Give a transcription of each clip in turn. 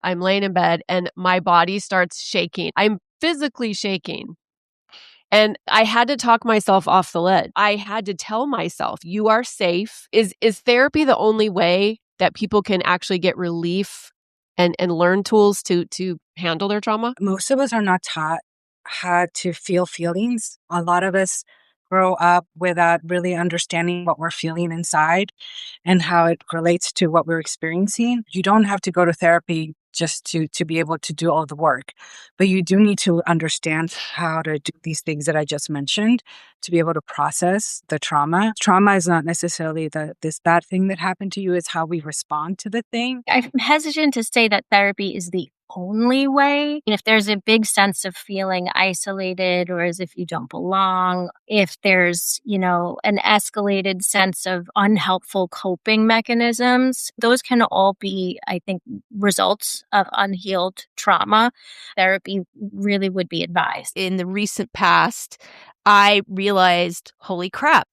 I'm laying in bed and my body starts shaking. I'm physically shaking. And I had to talk myself off the ledge. I had to tell myself, you are safe. Is therapy the only way that people can actually get relief and learn tools to handle their trauma? Most of us are not taught how to feel feelings. A lot of us grow up without really understanding what we're feeling inside and how it relates to what we're experiencing. You don't have to go to therapy just to be able to do all the work, but you do need to understand how to do these things that I just mentioned to be able to process the trauma. Trauma is not necessarily this bad thing that happened to you, it's how we respond to the thing. I'm hesitant to say that therapy is the only way. If there's a big sense of feeling isolated or as if you don't belong, if there's, an escalated sense of unhelpful coping mechanisms, those can all be, I think, results of unhealed trauma. Therapy really would be advised. In the recent past, I realized, holy crap,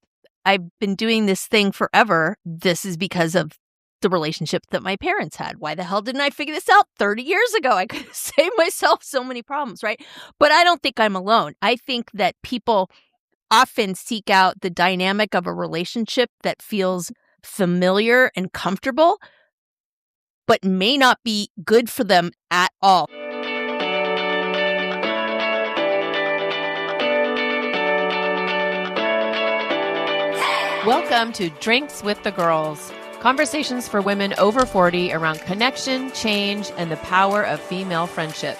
I've been doing this thing forever. This is because of the relationship that my parents had. Why the hell didn't I figure this out 30 years ago? I could have saved myself so many problems, right? But I don't think I'm alone. I think that people often seek out the dynamic of a relationship that feels familiar and comfortable, but may not be good for them at all. Welcome to Drinks with the Girls. Conversations for women over 40 around connection, change, and the power of female friendship.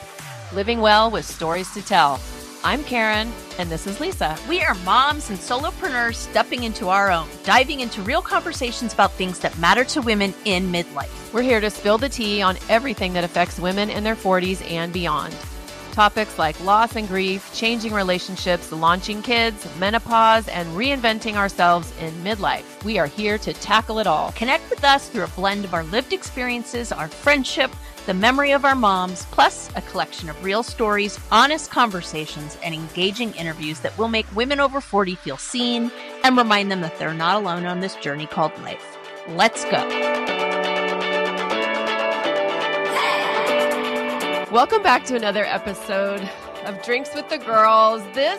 Living well with stories to tell. I'm Karen, and this is Lisa. We are moms and solopreneurs stepping into our own, diving into real conversations about things that matter to women in midlife. We're here to spill the tea on everything that affects women in their 40s and beyond. Topics like loss and grief, changing relationships, launching kids, menopause, and reinventing ourselves in midlife. We are here to tackle it all. Connect with us through a blend of our lived experiences, our friendship, the memory of our moms, plus a collection of real stories, honest conversations, and engaging interviews that will make women over 40 feel seen and remind them that they're not alone on this journey called life. Let's go. Welcome back to another episode of Drinks with the Girls. This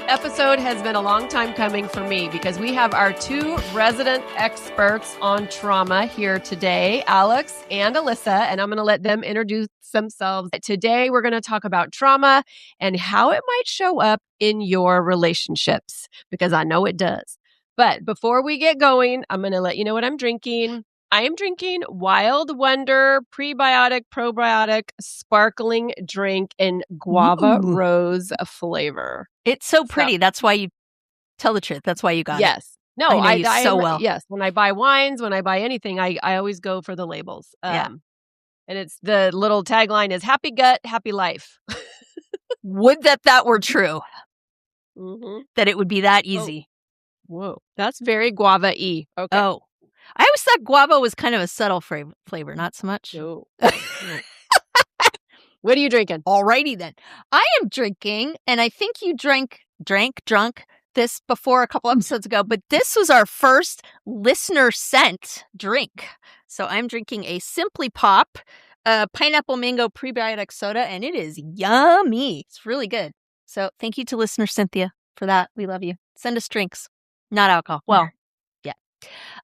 episode has been a long time coming for me because we have our two resident experts on trauma here today, Alex and Alyssa, and I'm going to let them introduce themselves. Today, we're going to talk about trauma and how it might show up in your relationships, because I know it does. But before we get going, I'm going to let you know what I'm drinking. I am drinking Wild Wonder prebiotic, probiotic, sparkling drink in guava rose flavor. It's so pretty. That's why you tell the truth. That's why you got it. Yes. No, I know you so well. Yes. When I buy wines, when I buy anything, I always go for the labels. And it's the little tagline is happy gut, happy life. Would that were true. Mm-hmm. That it would be that easy. Oh. Whoa. That's very guava-y. Okay. Oh. I always thought guava was kind of a subtle flavor, not so much. No. What are you drinking? Alrighty then. I am drinking, and I think you drunk this before a couple episodes ago, but this was our first listener-sent drink. So I'm drinking a Simply Pop pineapple mango prebiotic soda, and it is yummy. It's really good. So thank you to listener Cynthia for that. We love you. Send us drinks, not alcohol. Well,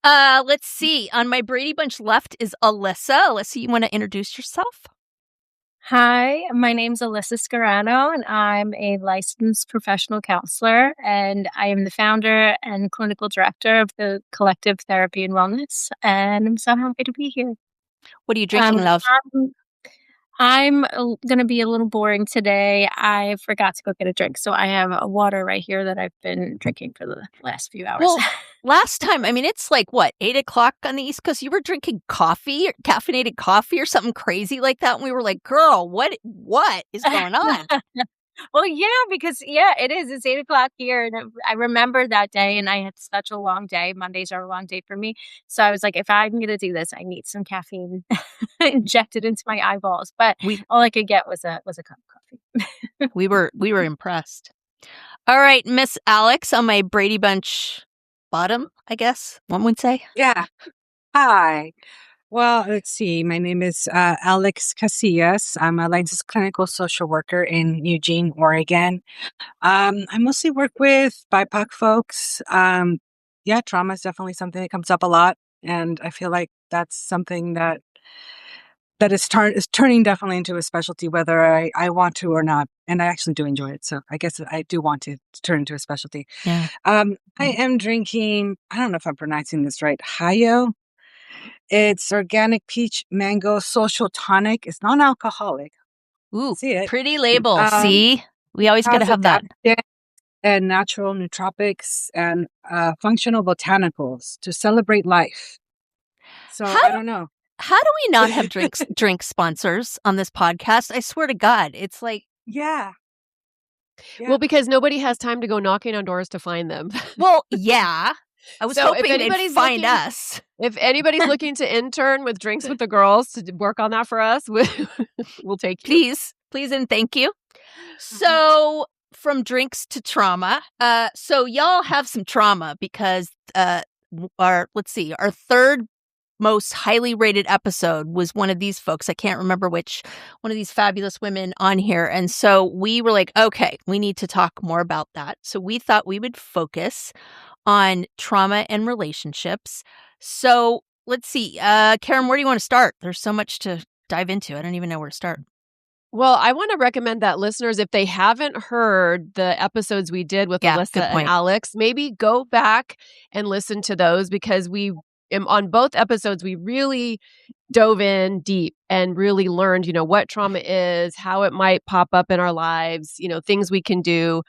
let's see. On my Brady Bunch left is Alyssa. Alyssa, you want to introduce yourself? Hi, my name's Alyssa Scarano, and I'm a licensed professional counselor, and I am the founder and clinical director of the Collective Therapy and Wellness, and I'm so happy to be here. What are you drinking, love? I'm going to be a little boring today. I forgot to go get a drink, so I have a water right here that I've been drinking for the last few hours. Well, last time, I mean, it's like, 8 o'clock on the East Coast? You were drinking coffee, caffeinated coffee or something crazy like that, and we were like, girl, what is going on? Well, yeah, because, it is. It's 8 o'clock here, and I remember that day, and I had such a long day. Mondays are a long day for me. So I was like, if I'm going to do this, I need some caffeine injected into my eyeballs. But all I could get was a cup of coffee. We were impressed. All right, Miss Alex, on my Brady Bunch bottom, I guess one would say. Yeah. Hi. Well, let's see. My name is Alex Casillas. I'm a licensed clinical social worker in Eugene, Oregon. I mostly work with BIPOC folks. Yeah, trauma is definitely something that comes up a lot, and I feel like that's something that is turning definitely into a specialty, whether I want to or not. And I actually do enjoy it, so I guess I do want to turn into a specialty. Yeah. I am drinking. I don't know if I'm pronouncing this right. Hayo. It's organic peach mango social tonic. It's non-alcoholic. Ooh, See it. pretty label. Um, See? We always got to has have that. adaptogens and natural nootropics and functional botanicals to celebrate life. So How I do don't know. how do we not have drink sponsors on this podcast? I swear to God, it's like, Yeah. Yeah. Well, because nobody has time to go knocking on doors to find them. well, yeah. I was So if hoping they'd anybody's find looking- us. If anybody's looking to intern with Drinks with the Girls to work on that for us, we'll take you. Please and thank you. So from drinks to trauma. So y'all have some trauma because our third most highly rated episode was one of these folks. I can't remember which one of these fabulous women on here. And so we were like, okay, we need to talk more about that. So we thought we would focus on trauma and relationships. So let's see. Karen, where do you want to start? There's so much to dive into. I don't even know where to start. Well, I want to recommend that listeners, if they haven't heard the episodes we did with Yeah, Alyssa good and point. Alex, maybe go back and listen to those because on both episodes, we really dove in deep and really learned, what trauma is, how it might pop up in our lives, things we can do.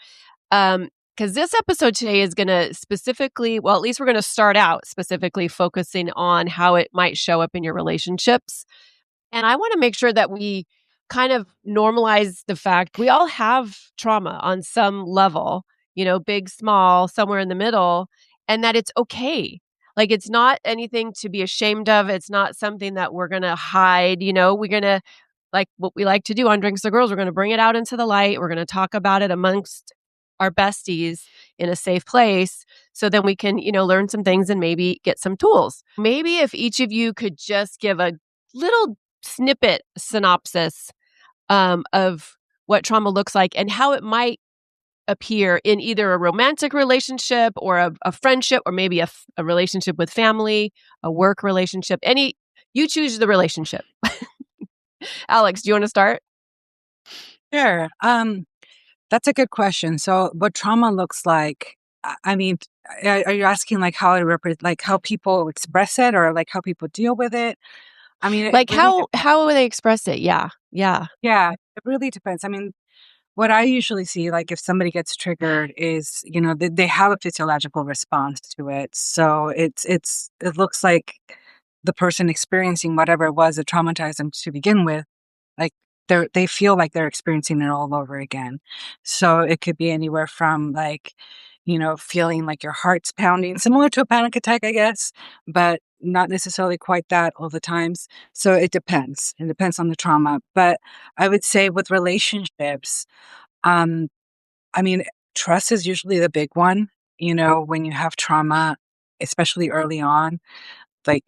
Because this episode today is going to specifically, well, at least we're going to start out specifically focusing on how it might show up in your relationships. And I want to make sure that we kind of normalize the fact we all have trauma on some level, big, small, somewhere in the middle, and that it's okay. Like it's not anything to be ashamed of. It's not something that we're going to hide. We're going to, like what we like to do on Drinks the Girls, we're going to bring it out into the light. We're going to talk about it amongst our besties in a safe place. So then we can, learn some things and maybe get some tools. Maybe if each of you could just give a little snippet synopsis of what trauma looks like and how it might appear in either a romantic relationship or a friendship or maybe a relationship with family, a work relationship. You choose the relationship. Alex, do you want to start? Sure. That's a good question. So, what trauma looks like? I mean, are you asking like how it like how people express it, or like how people deal with it? I mean, Like how will they express it? Yeah. yeah, it really depends. I mean, what I usually see, like if somebody gets triggered, is they have a physiological response to it. So it looks like the person experiencing whatever it was that traumatized them to begin with, like they feel like they're experiencing it all over again. So it could be anywhere from like, feeling like your heart's pounding, similar to a panic attack, I guess, but not necessarily quite that all the times. So it depends. It depends on the trauma. But I would say with relationships, um, I mean, trust is usually the big one. When you have trauma, especially early on, like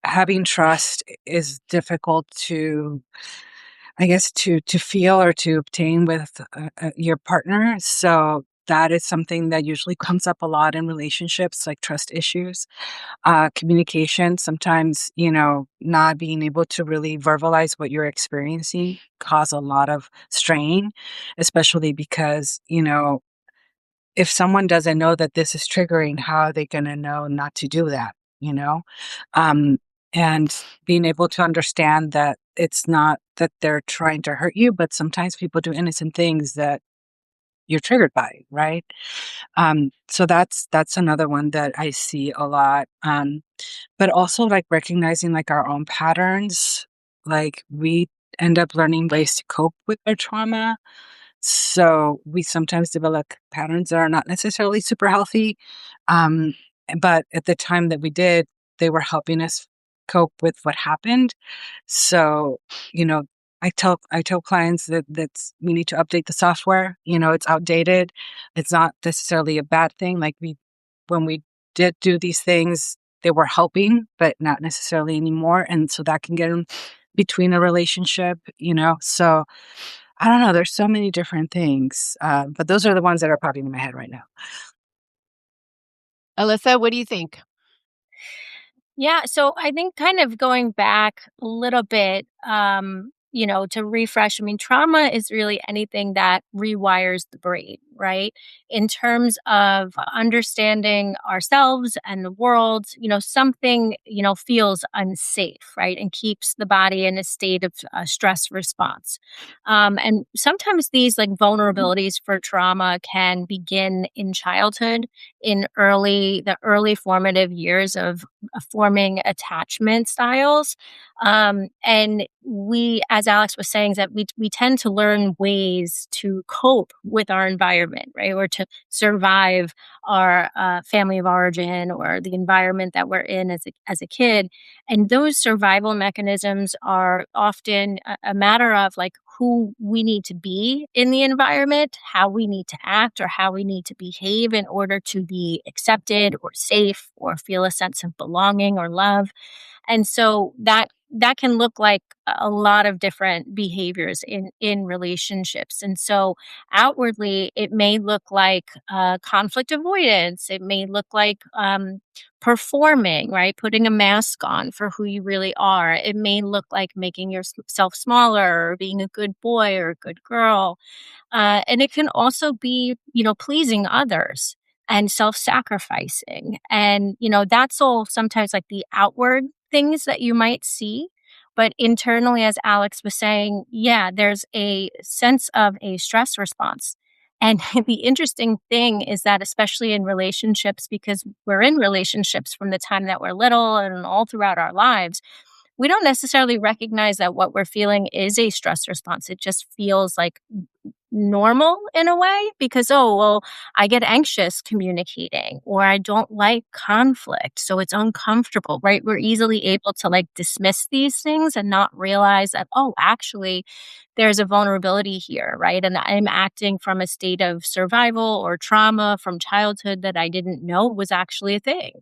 having trust is difficult to, I guess, to feel or to obtain with your partner. So that is something that usually comes up a lot in relationships, like trust issues, communication. Sometimes, not being able to really verbalize what you're experiencing cause a lot of strain, especially because, if someone doesn't know that this is triggering, how are they going to know not to do that? You know, um, and being able to understand that it's not that they're trying to hurt you, but sometimes people do innocent things that you're triggered by, right? So that's another one that I see a lot. But also like recognizing like our own patterns, like we end up learning ways to cope with our trauma. So we sometimes develop patterns that are not necessarily super healthy. Um, but at the time that we did, they were helping us cope with what happened. So, you know, I tell clients that we need to update the software. It's outdated. It's not necessarily a bad thing. Like when we did do these things, they were helping, but not necessarily anymore. And so that can get in between a relationship, So I don't know. There's so many different things, but those are the ones that are popping in my head right now. Alyssa, what do you think? Yeah, so I think kind of going back a little bit, to refresh, I mean, trauma is really anything that rewires the brain, right? In terms of understanding ourselves and the world, something, feels unsafe, right? And keeps the body in a state of stress response. And sometimes these like vulnerabilities for trauma can begin in childhood, in the early formative years of forming attachment styles. And we, as Alex was saying, is that we tend to learn ways to cope with our environment, right? Or to survive our family of origin or the environment that we're in as a kid. And those survival mechanisms are often a matter of like who we need to be in the environment, how we need to act, or how we need to behave in order to be accepted or safe or feel a sense of belonging or love. And so that can look like a lot of different behaviors in relationships. And so outwardly, it may look like conflict avoidance. It may look like performing, right? Putting a mask on for who you really are. It may look like making yourself smaller or being a good boy or a good girl. And it can also be, pleasing others and self-sacrificing. And, that's all sometimes like the outward things that you might see. But internally, as Alex was saying, yeah, there's a sense of a stress response. And the interesting thing is that, especially in relationships, because we're in relationships from the time that we're little and all throughout our lives, we don't necessarily recognize that what we're feeling is a stress response. It just feels like normal in a way because, oh, well, I get anxious communicating or I don't like conflict. So it's uncomfortable, right? We're easily able to like dismiss these things and not realize that, oh, actually, there's a vulnerability here, right? And I'm acting from a state of survival or trauma from childhood that I didn't know was actually a thing.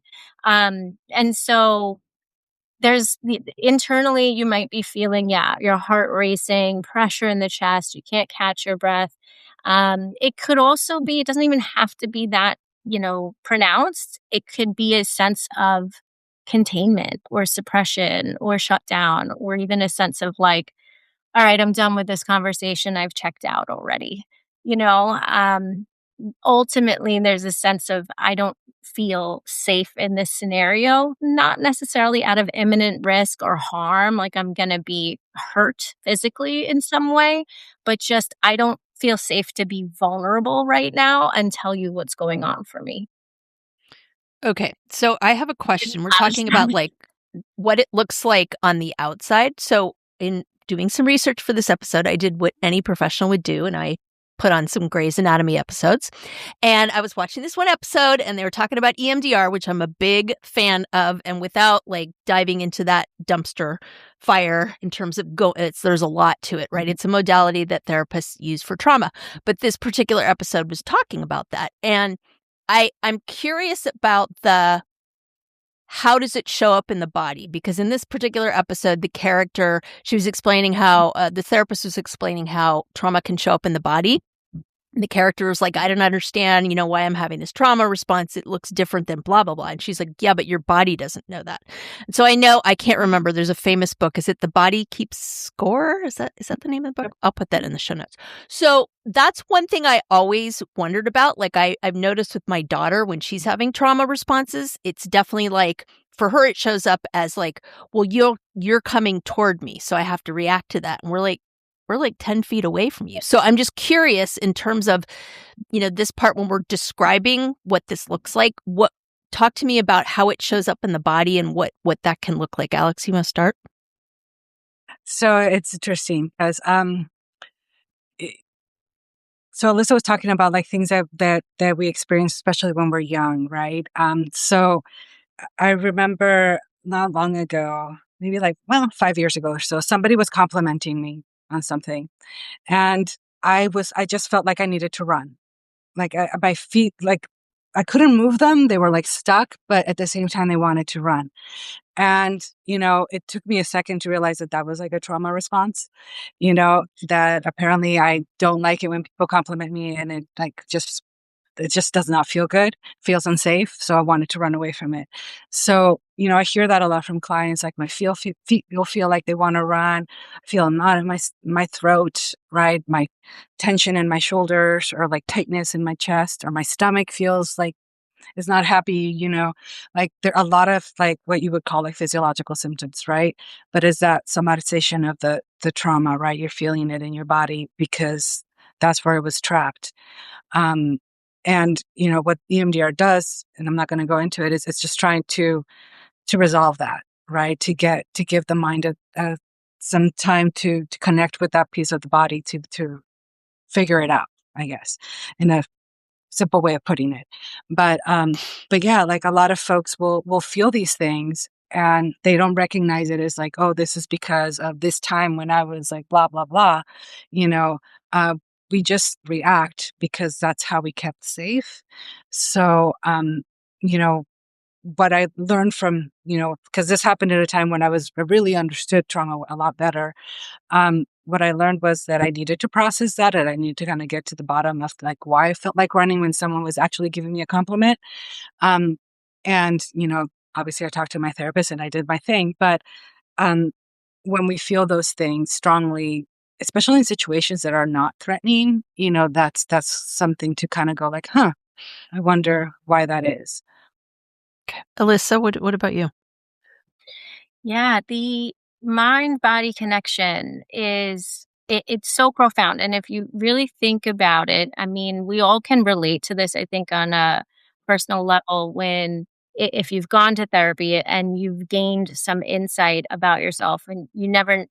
And so internally you might be feeling, yeah, your heart racing, pressure in the chest, you can't catch your breath. It could also be, it doesn't even have to be that, pronounced. It could be a sense of containment or suppression or shutdown, or even a sense of like, all right, I'm done with this conversation. I've checked out already. You know, ultimately there's a sense of I don't feel safe in this scenario, not necessarily out of imminent risk or harm, like I'm going to be hurt physically in some way, but just I don't feel safe to be vulnerable right now and tell you what's going on for me. Okay, so I have a question. We're talking about like what it looks like on the outside. So in doing some research for this episode, I did what any professional would do, and I put on some Grey's Anatomy episodes. And I was watching this one episode, and they were talking about EMDR, which I'm a big fan of. And without like diving into that dumpster fire in terms of there's a lot to it, right? It's a modality that therapists use for trauma. But this particular episode was talking about that. And I'm curious about how does it show up in the body? Because in this particular episode, the character, she was explaining how, the therapist was explaining how trauma can show up in the body. The character was like, I don't understand, why I'm having this trauma response. It looks different than blah, blah, blah. And she's like, yeah, but your body doesn't know that. And so I can't remember. There's a famous book. Is it The Body Keeps Score? Is that the name of the book? I'll put that in the show notes. So that's one thing I always wondered about. Like I've noticed with my daughter when she's having trauma responses, it's definitely like, for her, it shows up as like, well, you're coming toward me. So I have to react to that. And we're like 10 feet away from you. So I'm just curious in terms of, this part when we're describing what this looks like, talk to me about how it shows up in the body and what that can look like. Alex, you want to start? So it's interesting because, so Alyssa was talking about like things that we experience, especially when we're young, right? So I remember not long ago, maybe 5 years ago or so, somebody was complimenting me on something. And I just felt like I needed to run. Like my feet, like I couldn't move them. They were like stuck, but at the same time, they wanted to run. And, it took me a second to realize that that was like a trauma response, that apparently I don't like it when people compliment me and it just does not feel good, feels unsafe. So I wanted to run away from it. So, I hear that a lot from clients, like my feet will feel like they want to run. I feel a knot in my throat, right? My tension in my shoulders, or like tightness in my chest, or my stomach feels like is not happy, like there are a lot of like what you would call like physiological symptoms, right? But is that somatization of the trauma, right? You're feeling it in your body because that's where it was trapped. Um, and what EMDR does, and I'm not going to go into it, is it's just trying to resolve that, right? To give the mind some time to connect with that piece of the body to figure it out, I guess, in a simple way of putting it. But yeah, like a lot of folks will feel these things and they don't recognize it as like, oh, this is because of this time when I was like blah blah blah. You know, uh, we just react because that's how we kept safe. So, you know, what I learned from, because this happened at a time when I really understood trauma a lot better. What I learned was that I needed to process that, and I needed to kind of get to the bottom of like why I felt like running when someone was actually giving me a compliment. Um, and obviously, I talked to my therapist and I did my thing. But um, when we feel those things strongly, especially in situations that are not threatening, that's something to kind of go like, huh, I wonder why that is. Okay. Alyssa, what about you? Yeah, the mind body connection it's so profound. And if you really think about it, I mean, we all can relate to this, I think, on a personal level when if you've gone to therapy and you've gained some insight about yourself and you never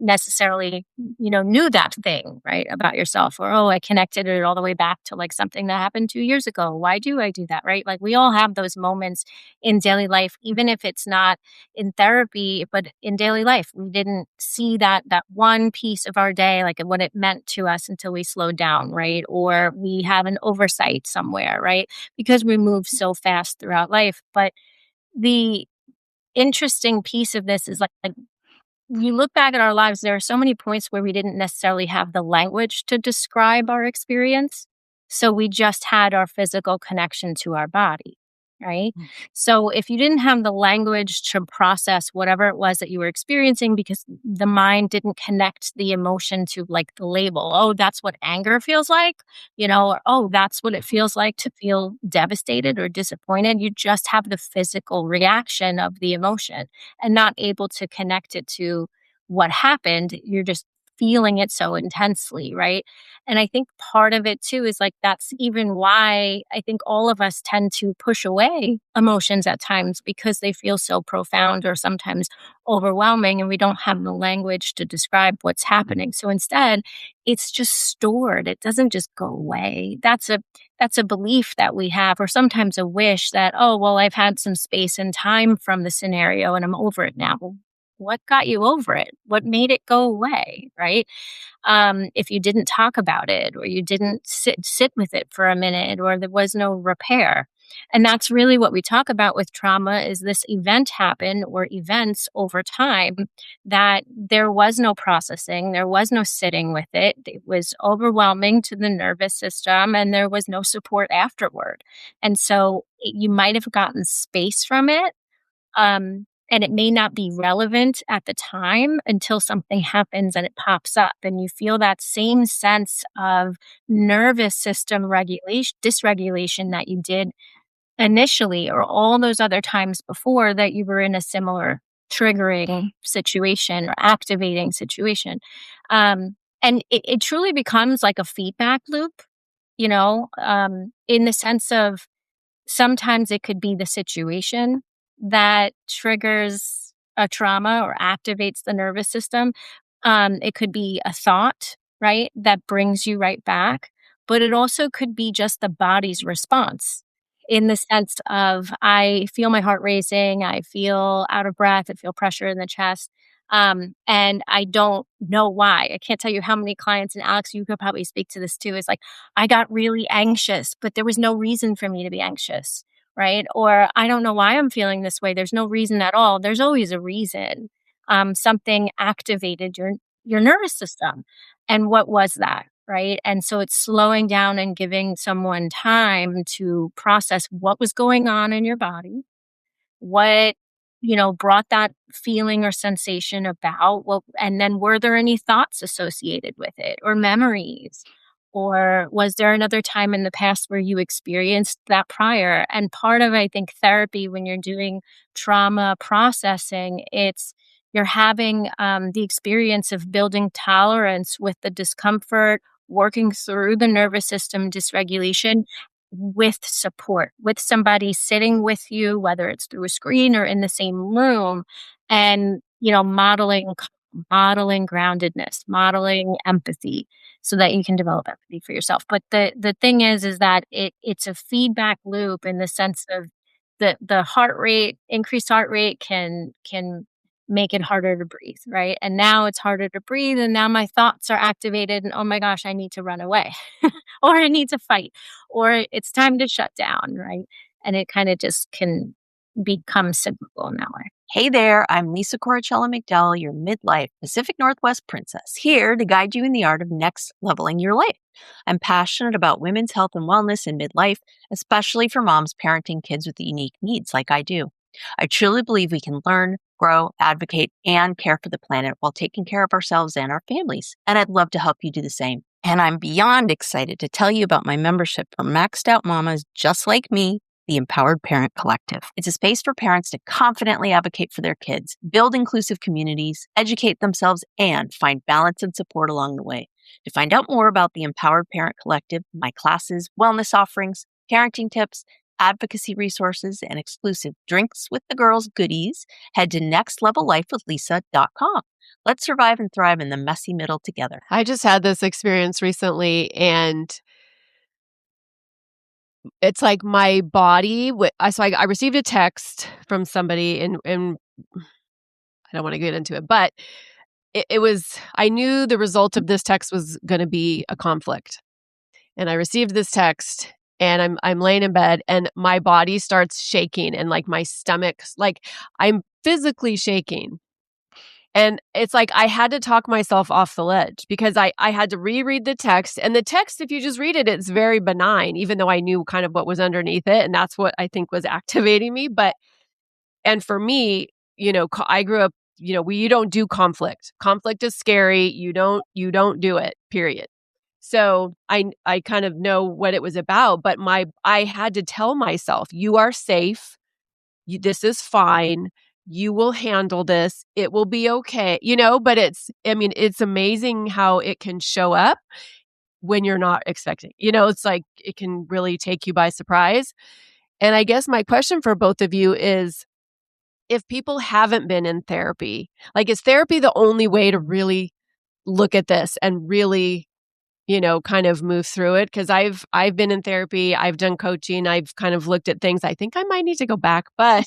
necessarily knew that thing right about yourself, or oh, I connected it all the way back to like something that happened 2 years ago. Why do I do that? Right, like we all have those moments in daily life, even if it's not in therapy, but in daily life, we didn't see that one piece of our day, like what it meant to us until we slowed down, right? Or we have an oversight somewhere, right? Because we move so fast throughout life. But the interesting piece of this is like you look back at our lives, there are so many points where we didn't necessarily have the language to describe our experience. So we just had our physical connection to our body, right? Mm. So if you didn't have the language to process whatever it was that you were experiencing because the mind didn't connect the emotion to like the label, oh, that's what anger feels like, or oh, that's what it feels like to feel devastated or disappointed. You just have the physical reaction of the emotion and not able to connect it to what happened. You're just feeling it so intensely, right? And I think part of it too is like that's even why I think all of us tend to push away emotions at times because they feel so profound or sometimes overwhelming and we don't have the language to describe what's happening. So instead, it's just stored. It doesn't just go away. That's a belief that we have, or sometimes a wish that, oh, well, I've had some space and time from the scenario and I'm over it now. Well, what got you over it? What made it go away? Right. If you didn't talk about it or you didn't sit with it for a minute or there was no repair. And that's really what we talk about with trauma is this event happened or events over time that there was no processing, there was no sitting with it. It was overwhelming to the nervous system and there was no support afterward. And so you might have gotten space from it, and it may not be relevant at the time until something happens and it pops up and you feel that same sense of nervous system regulation, dysregulation that you did initially or all those other times before that you were in a similar triggering situation or activating situation. And it truly becomes like a feedback loop, in the sense of sometimes it could be the situation that triggers a trauma or activates the nervous system. It could be a thought, right, that brings you right back. But it also could be just the body's response in the sense of I feel my heart racing, I feel out of breath, I feel pressure in the chest. And I don't know why. I can't tell you how many clients, and Alex, you could probably speak to this too, is like, I got really anxious, but there was no reason for me to be anxious, right? Or I don't know why I'm feeling this way. There's no reason at all. There's always a reason. Something activated your nervous system. And what was that? Right. And so it's slowing down and giving someone time to process what was going on in your body, what brought that feeling or sensation about, and then were there any thoughts associated with it or memories, or was there another time in the past where you experienced that prior? And part of, I think, therapy, when you're doing trauma processing, it's you're having the experience of building tolerance with the discomfort, working through the nervous system dysregulation with support, with somebody sitting with you, whether it's through a screen or in the same room, and modeling groundedness, modeling empathy, so that you can develop empathy for yourself. But the thing is that it's a feedback loop, in the sense of the heart rate, increased heart rate can make it harder to breathe, right? And now it's harder to breathe, and now my thoughts are activated, and oh my gosh, I need to run away, or I need to fight, or it's time to shut down, right? And it kind of just can become cyclical in that way. Hey there, I'm Lisa Corachella McDowell, your Midlife Pacific Northwest princess, here to guide you in the art of next leveling your life. I'm passionate about women's health and wellness in midlife, especially for moms parenting kids with unique needs like I do. I truly believe we can learn, grow, advocate, and care for the planet while taking care of ourselves and our families. And I'd love to help you do the same. And I'm beyond excited to tell you about my membership for maxed out mamas just like me, the Empowered Parent Collective. It's a space for parents to confidently advocate for their kids, build inclusive communities, educate themselves, and find balance and support along the way. To find out more about the Empowered Parent Collective, my classes, wellness offerings, parenting tips, advocacy resources, and exclusive Drinks with the Girls goodies, head to nextlevellifewithlisa.com. Let's survive and thrive in the messy middle together. I just had this experience recently, and it's like my body. I received a text from somebody, and I don't want to get into it, but it was. I knew the result of this text was going to be a conflict, and I received this text, and I'm laying in bed, and my body starts shaking, and like my stomach's like I'm physically shaking. And it's like I had to talk myself off the ledge, because I had to reread the text. And the text, if you just read it, it's very benign, even though I knew kind of what was underneath it. And that's what I think was activating me. And for me, I grew up, you don't do conflict. Conflict is scary. You don't do it, period. So I kind of know what it was about, but I had to tell myself, you are safe. This is fine. You will handle this. It will be okay. But it's amazing how it can show up when you're not expecting. It's like it can really take you by surprise. And I guess my question for both of you is, if people haven't been in therapy, like, is therapy the only way to really look at this and really, kind of move through it? Because I've been in therapy, I've done coaching, I've kind of looked at things. I think I might need to go back, but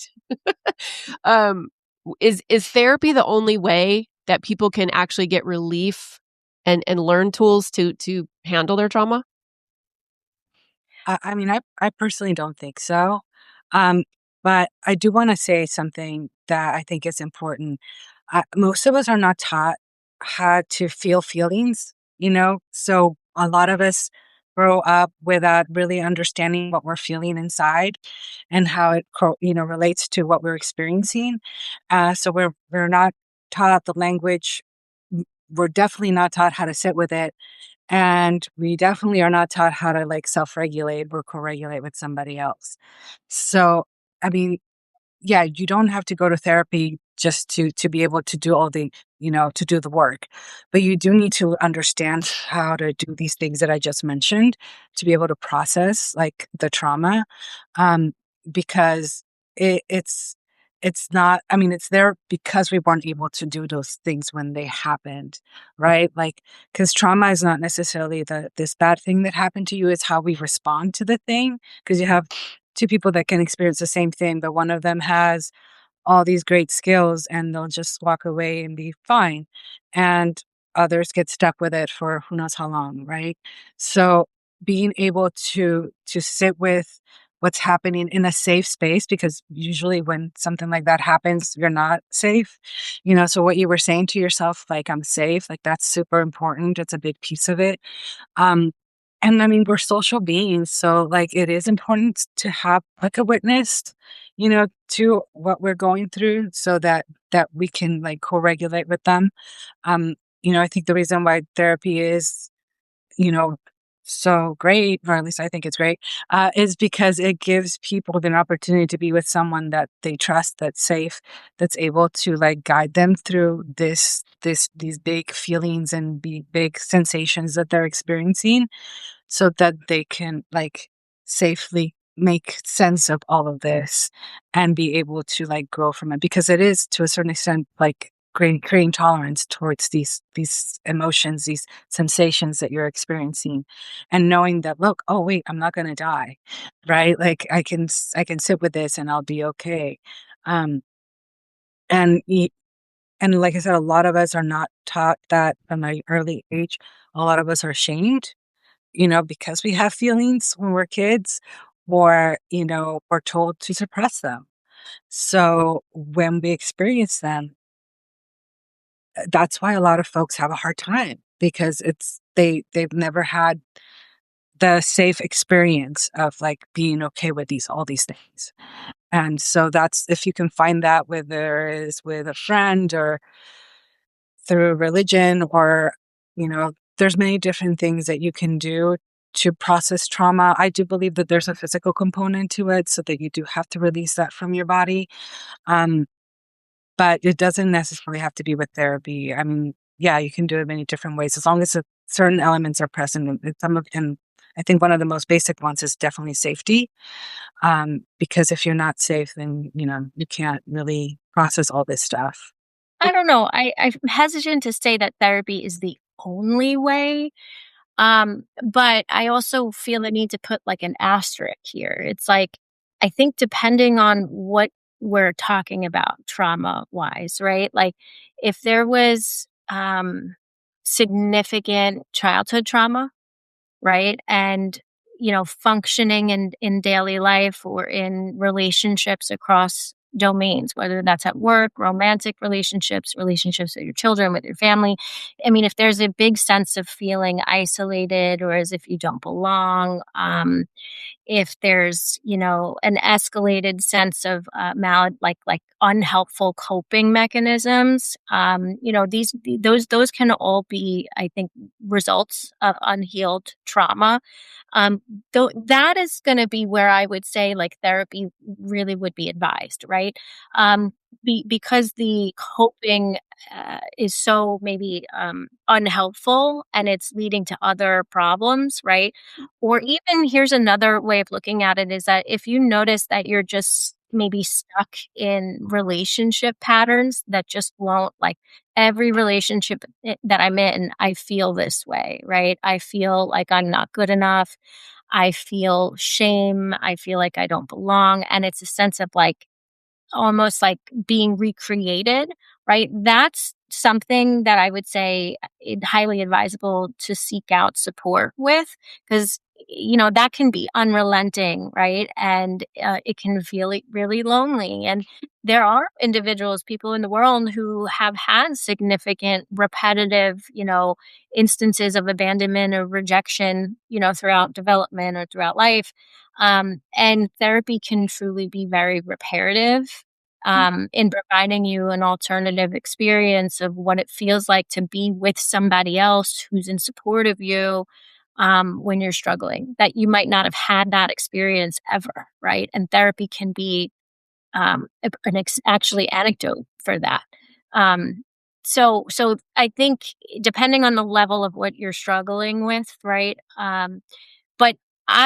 is therapy the only way that people can actually get relief and learn tools to handle their trauma? I personally don't think so. Um, but I do want to say something that I think is important. Most of us are not taught how to feel feelings, so a lot of us grow up without really understanding what we're feeling inside and how it, relates to what we're experiencing. So we're not taught the language. We're definitely not taught how to sit with it. And we definitely are not taught how to like self-regulate or co-regulate with somebody else. So, I mean, yeah, you don't have to go to therapy just to be able to do all the, to do the work. But you do need to understand how to do these things that I just mentioned to be able to process like the trauma. Because it's not, it's there because we weren't able to do those things when they happened, right? Like, because trauma is not necessarily this bad thing that happened to you, it's how we respond to the thing. Because you have two people that can experience the same thing, but one of them has all these great skills and they'll just walk away and be fine. And others get stuck with it for who knows how long, right? So being able to sit with what's happening in a safe space, because usually when something like that happens, you're not safe. So what you were saying to yourself, like, I'm safe, like that's super important. It's a big piece of it. Um, and I mean, we're social beings, so like it is important to have like a witness, to what we're going through so that we can like co-regulate with them. Um, I think the reason why therapy is, you know, so great, or at least I think it's great, is because it gives people an opportunity to be with someone that they trust, that's safe, that's able to like guide them through these big feelings and big sensations that they're experiencing, so that they can like safely make sense of all of this and be able to like grow from it, because it is to a certain extent like creating tolerance towards these emotions, these sensations that you're experiencing, and knowing that, look, oh wait, I'm not going to die, right? Like I can sit with this and I'll be okay. um and and like I said, a lot of us are not taught that from an early age. A lot of us are shamed, because we have feelings when we're kids, or, we're told to suppress them. So when we experience them, that's why a lot of folks have a hard time, because they've never had the safe experience of like being okay with all these things. And so that's, if you can find that, whether it is with a friend or through religion, or, there's many different things that you can do to process trauma. I do believe that there's a physical component to it, so that you do have to release that from your body. Um, but it doesn't necessarily have to be with therapy. I mean, yeah, you can do it many different ways as long as certain elements are present. And I think one of the most basic ones is definitely safety. Because if you're not safe, then you can't really process all this stuff. I don't know. I'm hesitant to say that therapy is the only way. But I also feel the need to put like an asterisk here. It's like, I think depending on what we're talking about trauma wise, right? Like if there was significant childhood trauma, right? And, functioning in daily life or in relationships across domains, whether that's at work, romantic relationships, relationships with your children, with your family. I mean, if there's a big sense of feeling isolated or as if you don't belong, if there's an escalated sense of like unhelpful coping mechanisms, those can all be, I think, results of unhealed trauma. Though that is going to be where I would say like therapy really would be advised, right? Because the coping is so maybe unhelpful and it's leading to other problems, right? Or even here's another way of looking at it is that if you notice that you're just maybe stuck in relationship patterns that just won't, like every relationship that I'm in, I feel this way, right? I feel like I'm not good enough. I feel shame. I feel like I don't belong. And it's a sense of like almost like being recreated, right? That's something that I would say highly advisable to seek out support with, because that can be unrelenting, right? And it can feel really lonely. And there are individuals, people in the world who have had significant repetitive, instances of abandonment or rejection, throughout development or throughout life. And therapy can truly be very reparative in providing you an alternative experience of what it feels like to be with somebody else who's in support of you when you're struggling, that you might not have had that experience ever, right? And therapy can be actually anecdote for that. Um, so I think depending on the level of what you're struggling with, right? But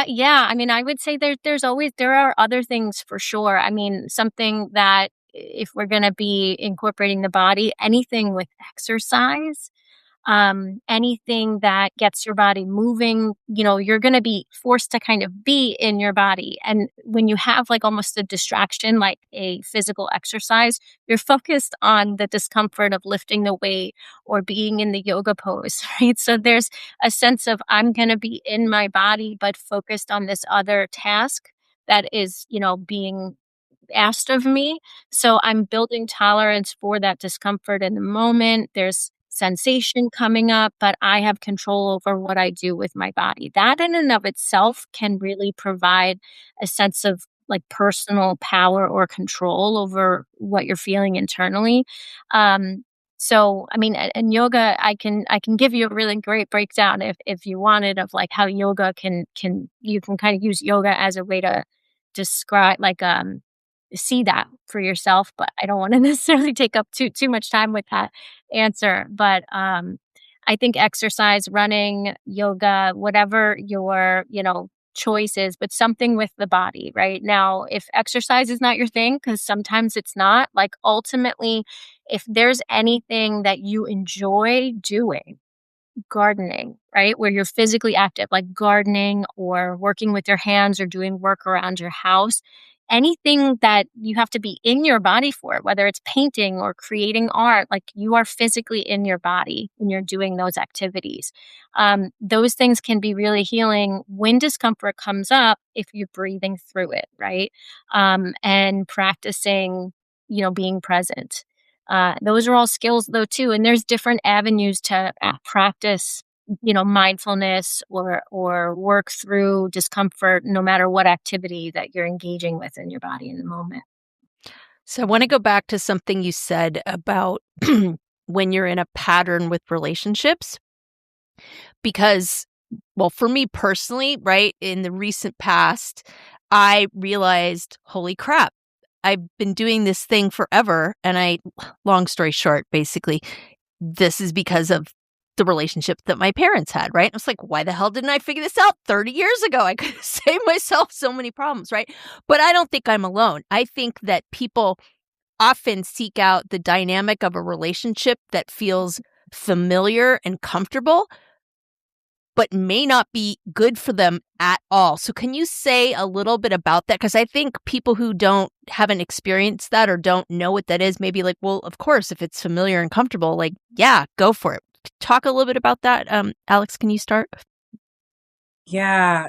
yeah, I mean, I would say there are other things for sure. I mean, something that if we're going to be incorporating the body, anything with exercise, Anything that gets your body moving, you're going to be forced to kind of be in your body. And when you have like almost a distraction, like a physical exercise, you're focused on the discomfort of lifting the weight or being in the yoga pose, right? So there's a sense of I'm going to be in my body, but focused on this other task that is, being asked of me. So I'm building tolerance for that discomfort in the moment. There's sensation coming up, but I have control over what I do with my body. That in and of itself can really provide a sense of like personal power or control over what you're feeling internally. So I mean, and yoga, I can give you a really great breakdown if you wanted of like how yoga can you can kind of use yoga as a way to describe like see that for yourself, but I don't want to necessarily take up too much time with that answer. But I think exercise, running, yoga, whatever your, choice is, but something with the body, right? Now, if exercise is not your thing, because sometimes it's not, like ultimately, if there's anything that you enjoy doing, gardening, right? Where you're physically active, like gardening or working with your hands or doing work around your house. Anything that you have to be in your body for, whether it's painting or creating art, like you are physically in your body when you're doing those activities. Those things can be really healing when discomfort comes up if you're breathing through it, right? And practicing, being present. Those are all skills though too, and there's different avenues to practice, mindfulness or work through discomfort, no matter what activity that you're engaging with in your body in the moment. So I want to go back to something you said about when you're in a pattern with relationships, because, well, for me personally, right, in the recent past, I realized, holy crap, I've been doing this thing forever. And long story short, basically, this is because of the relationship that my parents had, right? I was like, why the hell didn't I figure this out 30 years ago? I could have saved myself so many problems, right? But I don't think I'm alone. I think that people often seek out the dynamic of a relationship that feels familiar and comfortable, but may not be good for them at all. So can you say a little bit about that? Because I think people who haven't experienced that or don't know what that is, maybe like, well, of course, if it's familiar and comfortable, like, yeah, go for it. Talk a little bit about that. Alex, can you start? Yeah.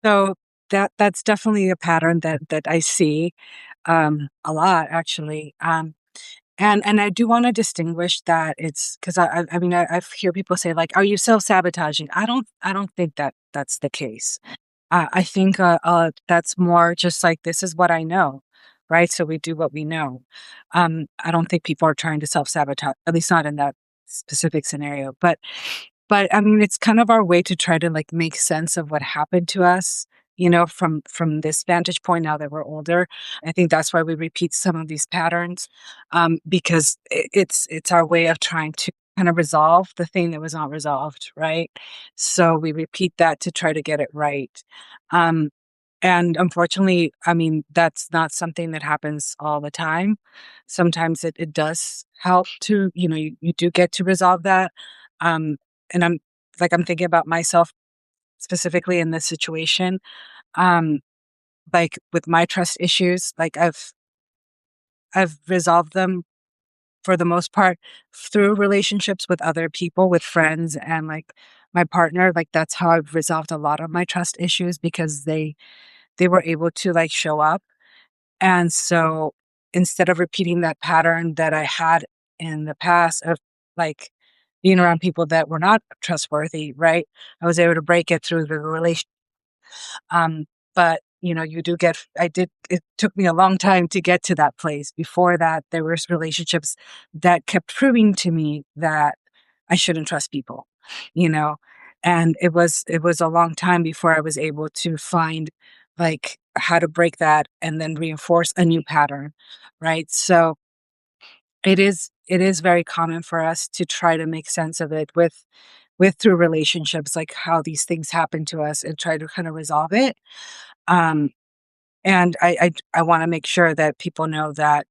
So that's definitely a pattern that I see a lot actually. And I do want to distinguish that it's because I mean I hear people say like, "Are you self-sabotaging?" I don't think that that's the case. I think that's more just like this is what I know, right? So we do what we know. I don't think people are trying to self-sabotage, at least not in that specific scenario. But I mean, it's kind of our way to try to like make sense of what happened to us, from this vantage point now that we're older. I think that's why we repeat some of these patterns, because it's our way of trying to kind of resolve the thing that was not resolved, right? So we repeat that to try to get it right. Um, and unfortunately, I mean, that's not something that happens all the time. Sometimes it does help to, you do get to resolve that. Um, and I'm thinking about myself specifically in this situation. Um, like with my trust issues, like I've resolved them for the most part through relationships with other people, with friends and like my partner. Like that's how I've resolved a lot of my trust issues because they were able to like show up. And so instead of repeating that pattern that I had in the past of like being around people that were not trustworthy, right? I was able to break it through the relation. But you do get, it took me a long time to get to that place. Before that, there was relationships that kept proving to me that I shouldn't trust people, you know, and it was a long time before I was able to find like how to break that and then reinforce a new pattern. Right. So it is very common for us to try to make sense of it with through relationships, like how these things happen to us and try to kind of resolve it. Um, And I want to make sure that people know that,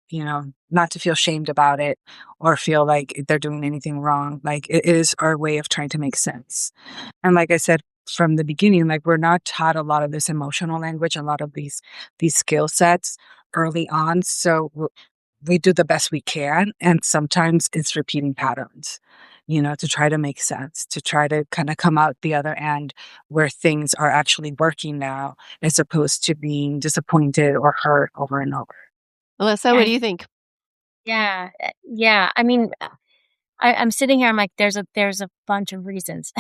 not to feel shamed about it or feel like they're doing anything wrong. Like it is our way of trying to make sense. And like I said from the beginning, like we're not taught a lot of this emotional language, a lot of these skill sets early on. So we do the best we can, and sometimes it's repeating patterns, to try to make sense, to try to kind of come out the other end where things are actually working now, as opposed to being disappointed or hurt over and over. Alyssa, what do you think? Yeah. Yeah. I mean, I'm sitting here, I'm like, there's a bunch of reasons.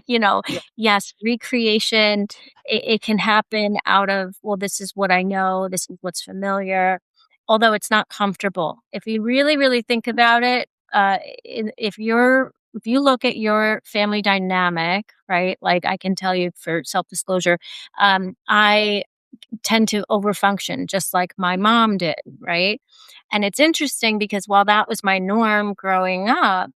You know, Yeah. yes, recreation, it can happen out of, well, this is what I know, this is what's familiar, although it's not comfortable. If you really, really think about it, if you look at your family dynamic, right? Like I can tell you for self-disclosure, I tend to overfunction just like my mom did, right? And it's interesting because while that was my norm growing up,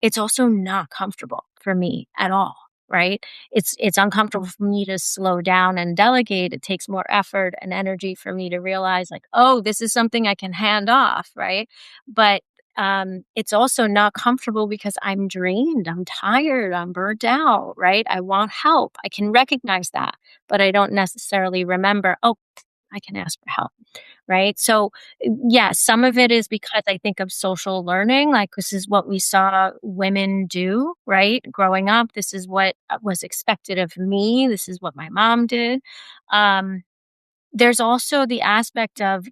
it's also not comfortable for me at all, right? It's uncomfortable for me to slow down and delegate. It takes more effort and energy for me to realize like, oh, this is something I can hand off, right? But it's also not comfortable because I'm drained, I'm tired, I'm burnt out, right? I want help. I can recognize that, but I don't necessarily remember, oh, I can ask for help, right? So, yeah, some of it is because I think of social learning, like this is what we saw women do, right? Growing up, this is what was expected of me. This is what my mom did. Um, there's also the aspect of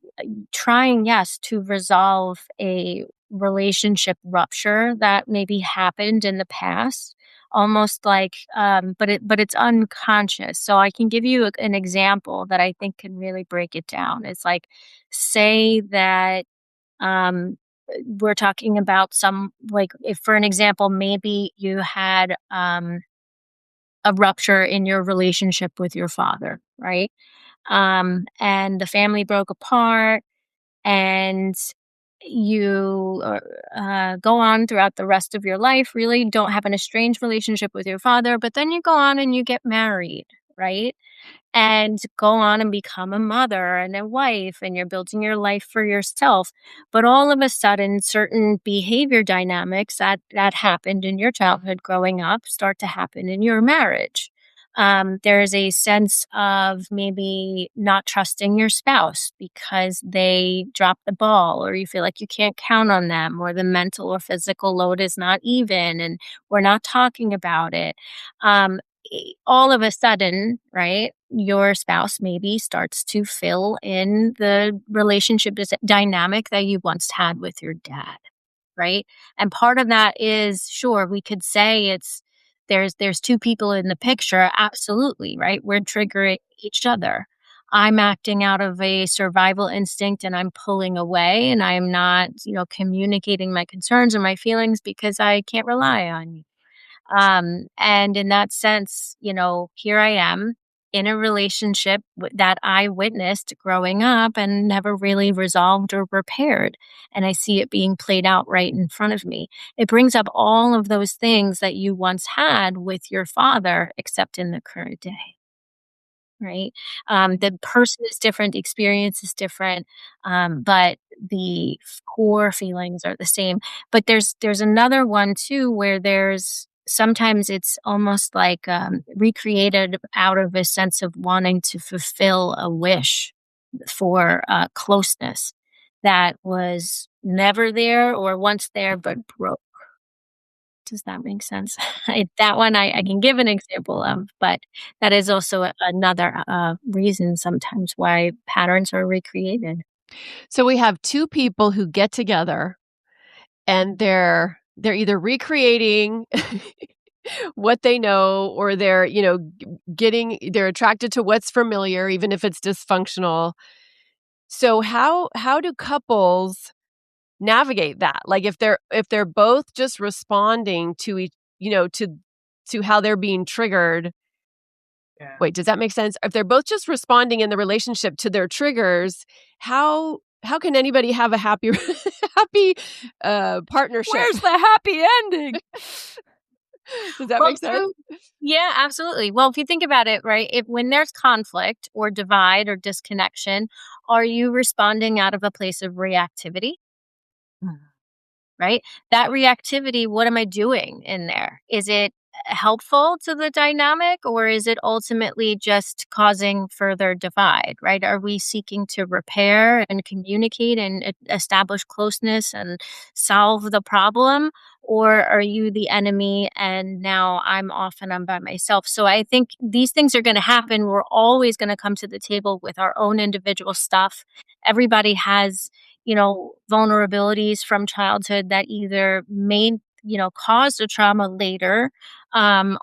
trying, yes, to resolve a relationship rupture that maybe happened in the past, almost like, but it's unconscious. So I can give you an example that I think can really break it down. It's like, say that um, we're talking about some, like, if for an example, maybe you had a rupture in your relationship with your father, right? And the family broke apart, and you go on throughout the rest of your life, really don't have an estranged relationship with your father, but then you go on and you get married, right? And go on and become a mother and a wife, and you're building your life for yourself. But all of a sudden, certain behavior dynamics that happened in your childhood growing up start to happen in your marriage. There's a sense of maybe not trusting your spouse because they dropped the ball, or you feel like you can't count on them, or the mental or physical load is not even, and we're not talking about it. All of a sudden, right, your spouse maybe starts to fill in the relationship dynamic that you once had with your dad, right? And part of that is, sure, we could say there's two people in the picture, absolutely, right? We're triggering each other. I'm acting out of a survival instinct and I'm pulling away and I'm not, communicating my concerns and my feelings because I can't rely on you. And in that sense, here I am in a relationship that I witnessed growing up and never really resolved or repaired. And I see it being played out right in front of me. It brings up all of those things that you once had with your father, except in the current day. Right. The person is different, the experience is different, but the core feelings are the same. But there's another one too where there's sometimes it's almost like recreated out of a sense of wanting to fulfill a wish for closeness that was never there or once there but broke. Does that make sense? That one I can give an example of, but that is also another reason sometimes why patterns are recreated. So we have two people who get together and they're either recreating what they know, or they're, they're attracted to what's familiar, even if it's dysfunctional. So how do couples navigate that? Like if they're both just responding to each, to how they're being triggered. Yeah. Wait, does that make sense? If they're both just responding in the relationship to their triggers, how can anybody have a happy happy partnership? Where's the happy ending? Does that Well, make sense? yeah, absolutely. Well, if you think about it, right, if when there's conflict or divide or disconnection, are you responding out of a place of reactivity? Right? That reactivity, what am I doing in there? Is it helpful to the dynamic or is it ultimately just causing further divide, right? Are we seeking to repair and communicate and establish closeness and solve the problem? Or are you the enemy and now I'm off and I'm by myself? So I think these things are going to happen. We're always going to come to the table with our own individual stuff. Everybody has vulnerabilities from childhood that either made, caused a trauma later,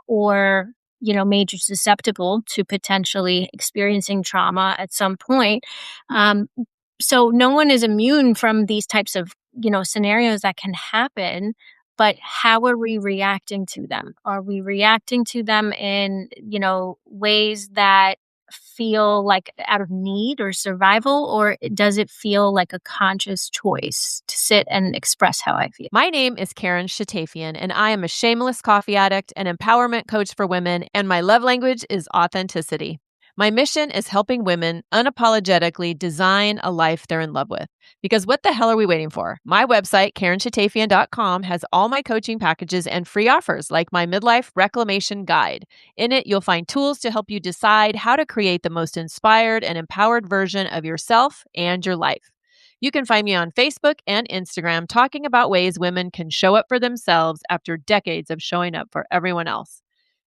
or, made you susceptible to potentially experiencing trauma at some point. Um, so no one is immune from these types of, scenarios that can happen. But how are we reacting to them? Are we reacting to them in, ways that feel like out of need or survival, or does it feel like a conscious choice to sit and express how I feel? My name is Karen Shatafian, and I am a shameless coffee addict and empowerment coach for women, and my love language is authenticity. My mission is helping women unapologetically design a life they're in love with. Because what the hell are we waiting for? My website, KarenShatafian.com, has all my coaching packages and free offers like my Midlife Reclamation Guide. In it, you'll find tools to help you decide how to create the most inspired and empowered version of yourself and your life. You can find me on Facebook and Instagram talking about ways women can show up for themselves after decades of showing up for everyone else.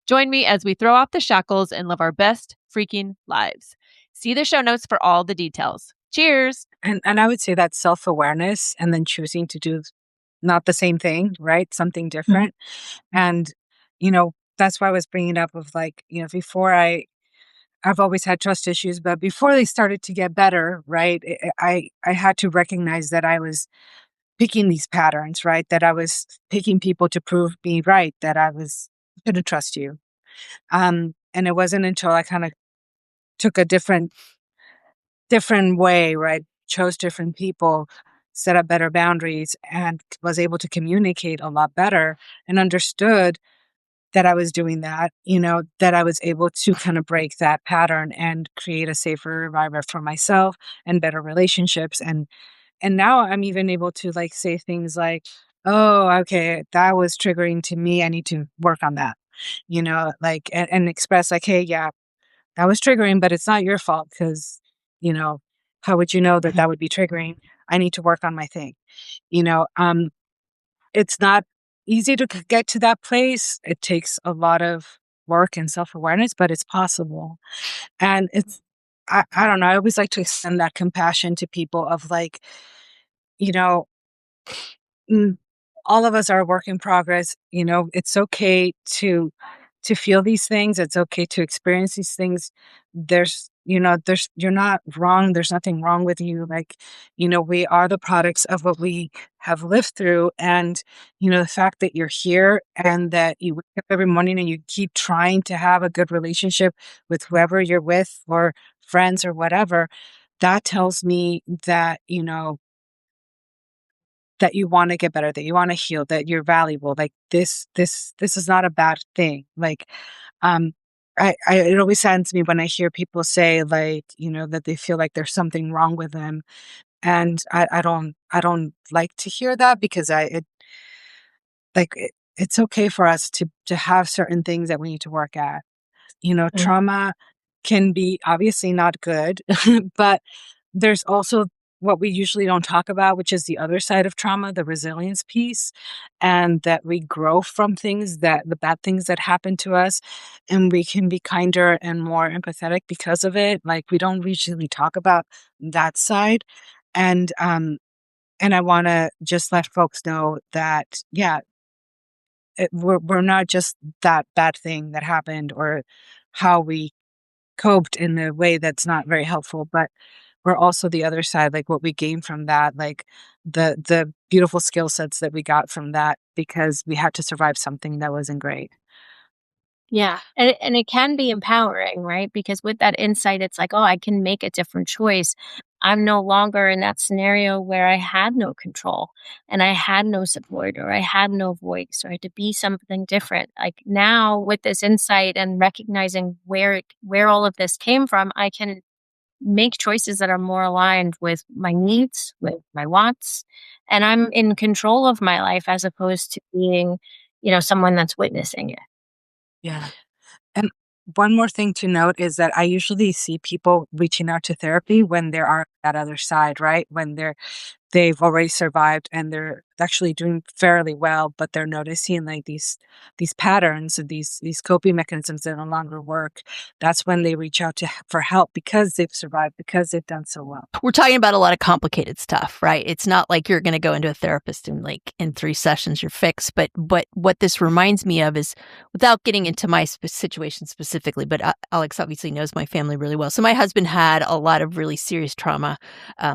Join me as we throw off the shackles and live our best freaking lives. See the show notes for all the details. Cheers. And I would say that self-awareness and then choosing to do not the same thing, right? Something different. And, that's why I was bringing up of like, before I've always had trust issues, but before they started to get better, right? I had to recognize that I was picking these patterns, right? That I was picking people to prove me right, that I couldn't trust you. And it wasn't until I kind of took a different way, right? Chose different people, set up better boundaries, and was able to communicate a lot better and understood that I was doing that, that I was able to kind of break that pattern and create a safer environment for myself and better relationships. And now I'm even able to like say things like, oh, okay, that was triggering to me. I need to work on that, like, and express like, hey, yeah, that was triggering, but it's not your fault because, you know, how would you know that that would be triggering? I need to work on my thing. You know, um, it's not easy to get to that place. It takes a lot of work and self-awareness, but it's possible. And I don't know, I always like to extend that compassion to people of like, you know, mm, all of us are a work in progress. It's okay to feel these things. It's okay to experience these things. You're not wrong. There's nothing wrong with you. Like, we are the products of what we have lived through. And, the fact that you're here and that you wake up every morning and you keep trying to have a good relationship with whoever you're with or friends or whatever, that tells me that, that you want to get better, that you want to heal, that you're valuable. Like this is not a bad thing. Like, um, it always saddens me when I hear people say like, that they feel like there's something wrong with them. And I don't like to hear that because it's okay for us to have certain things that we need to work at. Trauma can be obviously not good, but there's also what we usually don't talk about, which is the other side of trauma, the resilience piece, and that we grow from the bad things that happen to us, and we can be kinder and more empathetic because of it. Like we don't usually talk about that side. And I want to just let folks know that, yeah, we're not just that bad thing that happened or how we coped in a way that's not very helpful, but we're also the other side, like what we gain from that, like the beautiful skill sets that we got from that because we had to survive something that wasn't great. Yeah. And it can be empowering, right? Because with that insight, it's like, oh, I can make a different choice. I'm no longer in that scenario where I had no control and I had no support or I had no voice or I had to be something different. Like now with this insight and recognizing where all of this came from, I can make choices that are more aligned with my needs, with my wants, and I'm in control of my life as opposed to being, someone that's witnessing it. Yeah. And one more thing to note is that I usually see people reaching out to therapy when they are that other side, right? When they've already survived and they're actually doing fairly well, but they're noticing like these patterns and these coping mechanisms that no longer work. That's when they reach out for help because they've survived, because they've done so well. We're talking about a lot of complicated stuff, right? It's not like you're going to go into a therapist and like in 3 sessions you're fixed. But what this reminds me of is, without getting into my situation specifically, but Alex obviously knows my family really well. So my husband had a lot of really serious trauma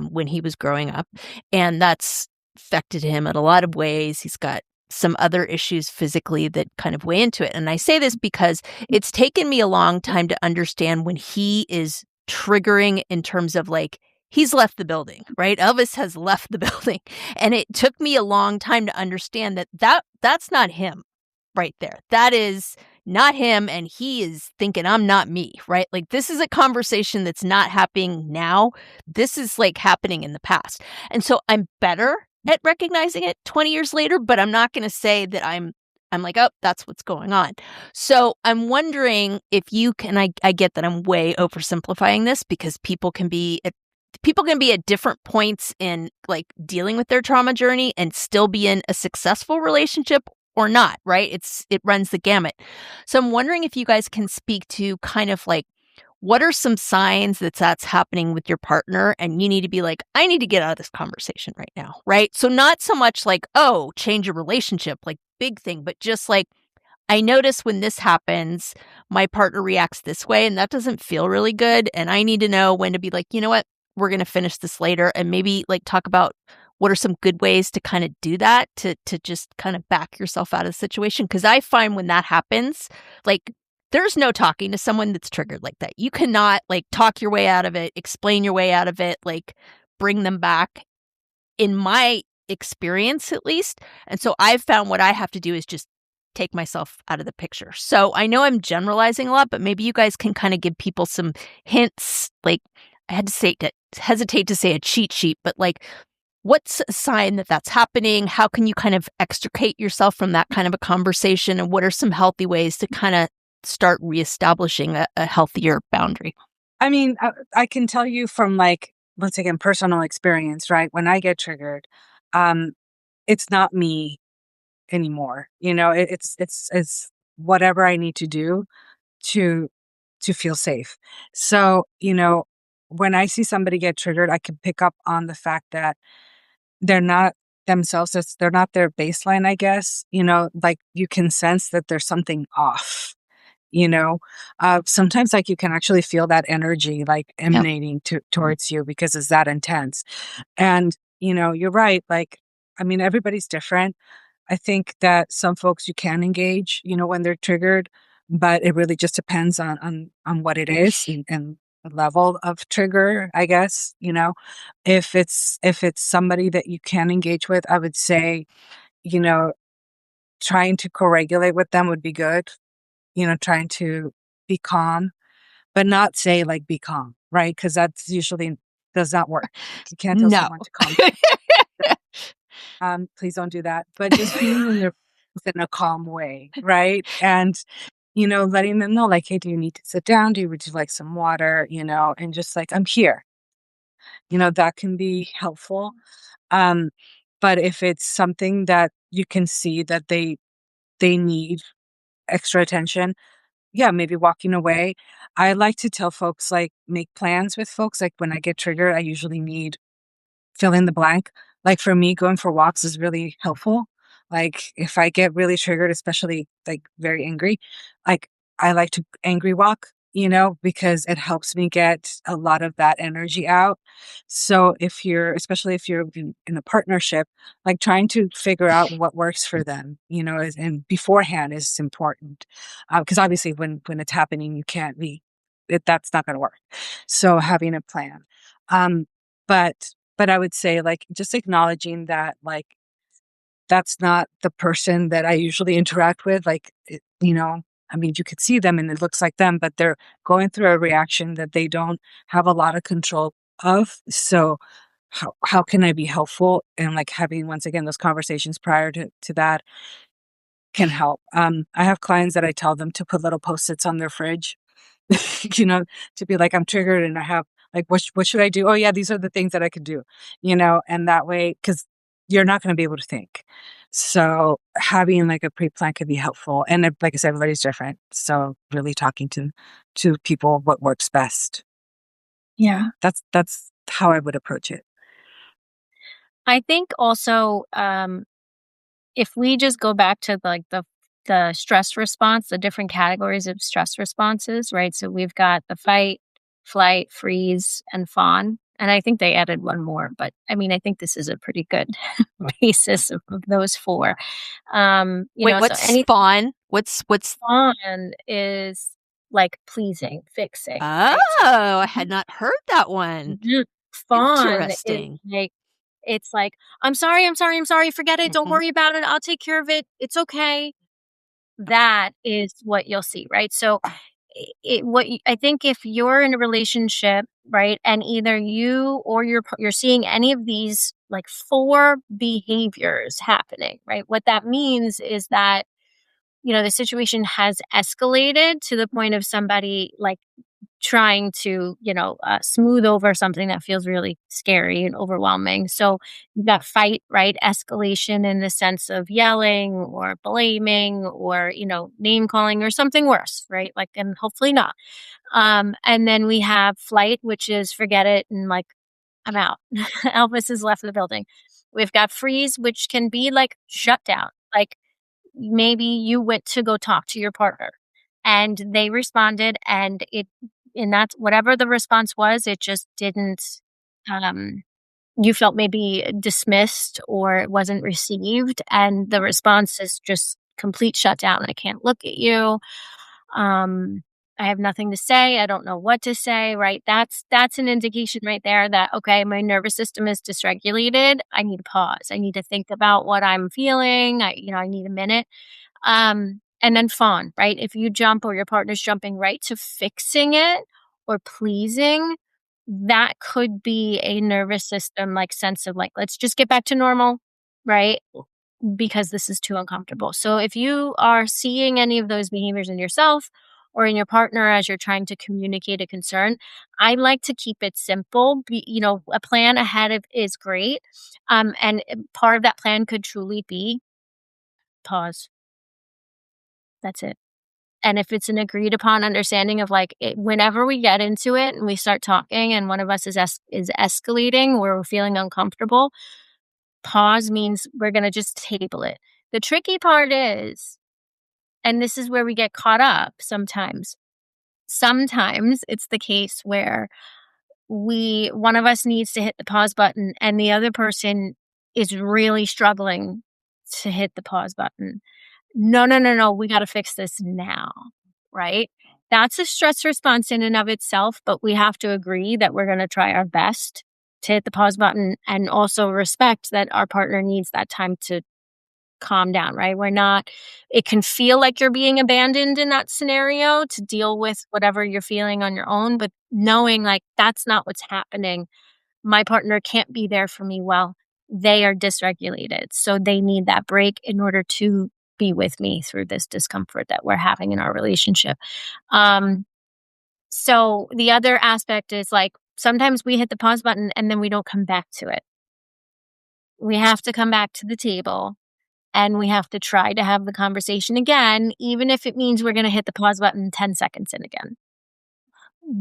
when he was growing up, and that's affected him in a lot of ways. He's got some other issues physically that kind of weigh into it. And I say this because it's taken me a long time to understand when he is triggering in terms of like, he's left the building, right? Elvis has left the building. And it took me a long time to understand that's not him right there. That is not him. And he is thinking, I'm not me, right? Like, this is a conversation that's not happening now. This is like happening in the past. And so I'm better at recognizing it 20 years later, but I'm not going to say that I'm like, oh, that's what's going on. So I'm wondering if you can, I get that I'm way oversimplifying this because people can be at different points in like dealing with their trauma journey and still be in a successful relationship or not, right? It runs the gamut. So I'm wondering if you guys can speak to kind of like, what are some signs that that's happening with your partner and you need to be like, I need to get out of this conversation right now, right? So not so much like, oh, change your relationship, like big thing, but just like, I notice when this happens, my partner reacts this way and that doesn't feel really good. And I need to know when to be like, you know what, we're going to finish this later, and maybe like talk about what are some good ways to kind of do that to just kind of back yourself out of the situation. Because I find when that happens, like, there's no talking to someone that's triggered like that. You cannot like talk your way out of it, explain your way out of it, like bring them back, in my experience at least. And so I've found what I have to do is just take myself out of the picture. So I know I'm generalizing a lot, but maybe you guys can kind of give people some hints. Like, I had to hesitate to say a cheat sheet, but like, what's a sign that that's happening? How can you kind of extricate yourself from that kind of a conversation? And what are some healthy ways to kind of start reestablishing a healthier boundary? I mean, I can tell you from like, once again, personal experience, right? When I get triggered, it's not me anymore. It's whatever I need to do to feel safe. So, when I see somebody get triggered, I can pick up on the fact that they're not themselves. They're not their baseline, I guess. Like you can sense that there's something off. Sometimes like you can actually feel that energy like emanating towards you because it's that intense. And, you're right. Like, I mean, everybody's different. I think that some folks you can engage, when they're triggered, but it really just depends on what it is and the level of trigger, I guess. If it's somebody that you can engage with, I would say, you know, trying to co-regulate with them would be good. Trying to be calm, but not say like be calm, right? Because that's usually does not work. You can't tell No. someone to calm down. Please don't do that. But just being in a calm way, right? And letting them know, like, hey, do you need to sit down? Would you like some water? And just like, I'm here. That can be helpful. Um, but if it's something that you can see that they need extra attention, yeah, maybe walking away. I like to tell folks, like, make plans with folks. Like, when I get triggered, I usually need fill in the blank. Like, for me, going for walks is really helpful. Like, if I get really triggered, especially like very angry, like, I like to angry walk, because it helps me get a lot of that energy out. So especially if you're in a partnership, like trying to figure out what works for them, and beforehand is important. Because obviously when it's happening, you can't that's not going to work. So having a plan. Um, But I would say, like, just acknowledging that, like, that's not the person that I usually interact with. Like, I mean, you could see them and it looks like them, but they're going through a reaction that they don't have a lot of control of. So how can I be helpful? And like having, once again, those conversations prior to that can help. I have clients that I tell them to put little post-its on their fridge, you know, to be like, I'm triggered and I have, like, what should I do? Oh yeah, these are the things that I could do, and that way, because you're not going to be able to think. So having like a pre-plan could be helpful. And like I said, everybody's different. So really talking to people what works best. Yeah. That's how I would approach it. I think also, if we just go back to like the stress response, the different categories of stress responses, right? So we've got the fight, flight, freeze, and fawn. And I think they added one more, but I mean, I think this is a pretty good basis of those four. Wait, So what's any fawn? What's fawn is like pleasing, fixing. Oh, Right? So I had not heard that one. fawn is Interesting. like, it's like, I'm sorry, I'm sorry, I'm sorry, forget it, don't Mhm. worry about it, I'll take care of it, it's okay. That is what you'll see, right? So I think if you're in a relationship, right, and either you or you're seeing any of these like four behaviors happening, right? What that means is that the situation has escalated to the point of somebody like trying to, smooth over something that feels really scary and overwhelming. So you've got fight, right? Escalation in the sense of yelling or blaming or, name calling or something worse, right? Like, and hopefully not. And then we have flight, which is forget it and like, I'm out. Elvis has left the building. We've got freeze, which can be like shut down. Like maybe you went to go talk to your partner and they responded and that's whatever the response was, it just didn't, um, you felt maybe dismissed or it wasn't received. And the response is just complete shutdown. I can't look at you. Um, I have nothing to say. I don't know what to say, right? That's an indication right there that, okay, my nervous system is dysregulated. I need to pause. I need to think about what I'm feeling. I need a minute. And then fawn, right? If you jump or your partner's jumping right to fixing it or pleasing, that could be a nervous system like sense of like, let's just get back to normal, right? Because this is too uncomfortable. So if you are seeing any of those behaviors in yourself or in your partner as you're trying to communicate a concern, I like to keep it simple. A plan ahead of is great. And part of that plan could truly be pause. That's it. And if it's an agreed upon understanding of like whenever we get into it and we start talking and one of us is escalating where we're feeling uncomfortable, pause means we're going to just table it. The tricky part is, and this is where we get caught up sometimes. Sometimes it's the case where one of us needs to hit the pause button and the other person is really struggling to hit the pause button. No, no, no, no, we gotta fix this now, right? That's a stress response in and of itself, but we have to agree that we're gonna try our best to hit the pause button and also respect that our partner needs that time to calm down, right? It can feel like you're being abandoned in that scenario to deal with whatever you're feeling on your own, but knowing like that's not what's happening. My partner can't be there for me well. They are dysregulated. So they need that break in order to be with me through this discomfort that we're having in our relationship. So the other aspect is like sometimes we hit the pause button and then we don't come back to it. We have to come back to the table and we have to try to have the conversation again, even if it means we're going to hit the pause button 10 seconds in again.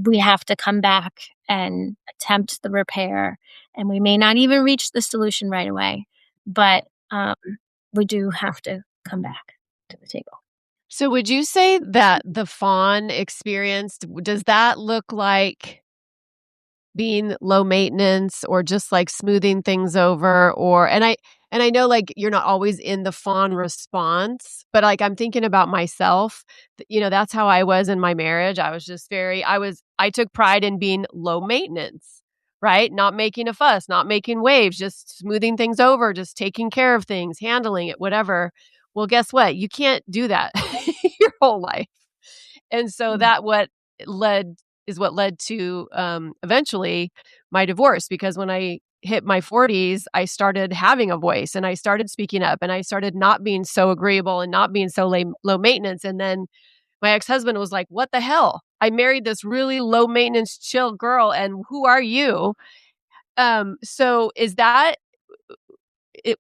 We have to come back and attempt the repair. And we may not even reach the solution right away, but we do have to come back to the table. So would you say that the fawn experience, does that look like being low maintenance or just like smoothing things over? And I know like you're not always in the fawn response, but like I'm thinking about myself, that's how I was in my marriage. I was just I took pride in being low maintenance. right? Not making a fuss, not making waves, just smoothing things over, just taking care of things, handling it, whatever. Well, guess what? You can't do that your whole life. And so that led what led to eventually my divorce, because when I hit my 40s, I started having a voice and I started speaking up and I started not being so agreeable and not being so low maintenance. And then my ex-husband was like, "What the hell? I married this really low maintenance, chill girl, and who are you?" So is that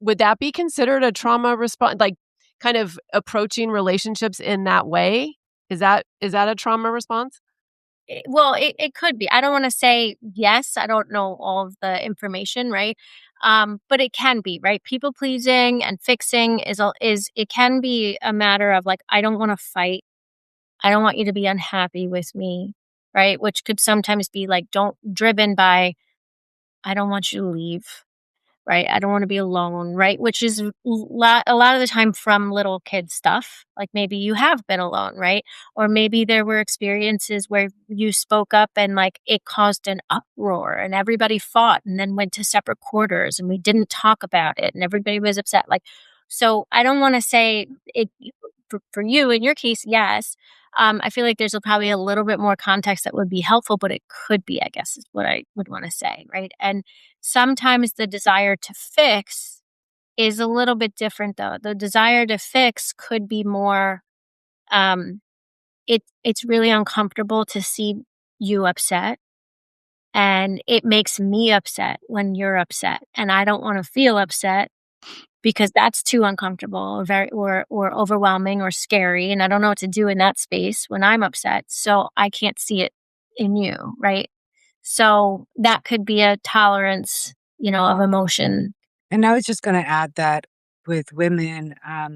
would that be considered a trauma response? Like, kind of approaching relationships in that way? Is that a trauma response? Well, it could be. I don't want to say yes. I don't know all of the information, right? But it can be, right? People pleasing and fixing is it can be a matter of like, I don't want to fight. I don't want you to be unhappy with me, right? Which could sometimes be like, driven by, I don't want you to leave. Right? I don't wanna be alone, right? Which is a lot of the time from little kid stuff, like, maybe you have been alone, right? Or maybe there were experiences where you spoke up and, like, it caused an uproar and everybody fought and then went to separate quarters and we didn't talk about it and everybody was upset, like, so I don't wanna say it for you, in your case, yes. I feel like there's probably a little bit more context that would be helpful, but it could be, I guess, is what I would wanna say, right? And sometimes the desire to fix is a little bit different though. The desire to fix could be more, um, it's really uncomfortable to see you upset, and it makes me upset when you're upset, and I don't wanna feel upset because that's too uncomfortable or or overwhelming or scary, and I don't know what to do in that space when I'm upset, so I can't see it in you, right? So that could be a tolerance, of emotion. And I was just going to add that with women, I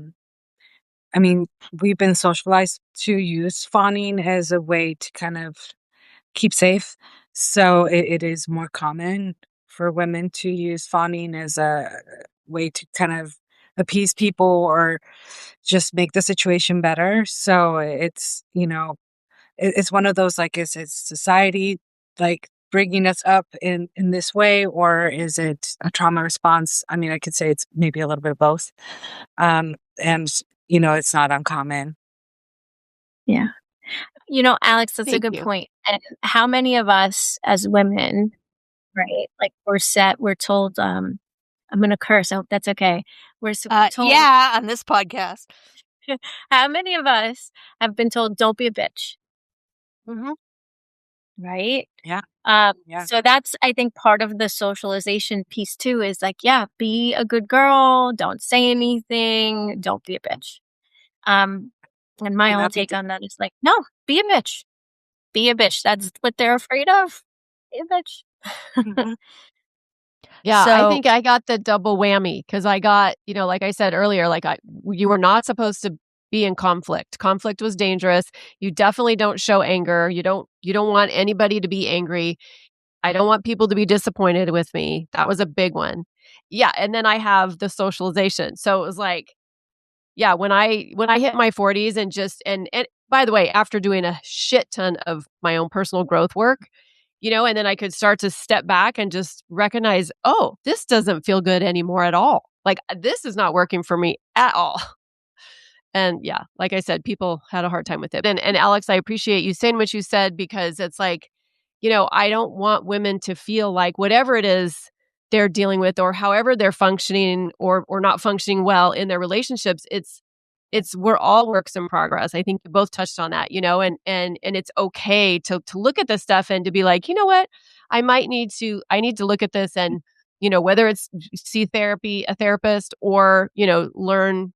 mean, we've been socialized to use fawning as a way to kind of keep safe. So it is more common for women to use fawning as a way to kind of appease people or just make the situation better. So it's one of those, like, is it society like bringing us up in this way, or is it a trauma response? I mean, I could say it's maybe a little bit of both. And it's not uncommon. Yeah. Alex, that's a Thank good you. point. And how many of us as women, right? Like we're told, I'm gonna curse. I hope that's okay. Told, Yeah, on this podcast. how many of us have been told, don't be a bitch, Mhm. right? Yeah. Yeah. So that's, I think, part of the socialization piece too, is like, yeah, be a good girl, don't say anything, don't be a bitch. Um, and my And whole that be take on that is like, no, be a bitch. Be a bitch. That's what they're afraid of. Be a bitch. Mhm. Yeah, I So, think I got the double whammy because I got, like I said earlier, like you were not supposed to be in conflict. Conflict was dangerous. You definitely don't show anger. You don't want anybody to be angry. I don't want people to be disappointed with me. That was a big one. Yeah, and then I have the socialization. So it was like, yeah, when I hit my 40s and just and by the way, after doing a shit ton of my own personal growth work, and then I could start to step back and just recognize, oh, this doesn't feel good anymore at all. Like, this is not working for me at all. And yeah, like I said, people had a hard time with it. And Alex, I appreciate you saying what you said, because it's like, I don't want women to feel like whatever it is they're dealing with, or however they're functioning or not functioning well in their relationships, it's we're all works in progress. I think you both touched on that, and it's okay to look at this stuff and to be like, you know what, I need to look at this, and whether it's see a therapist, or learn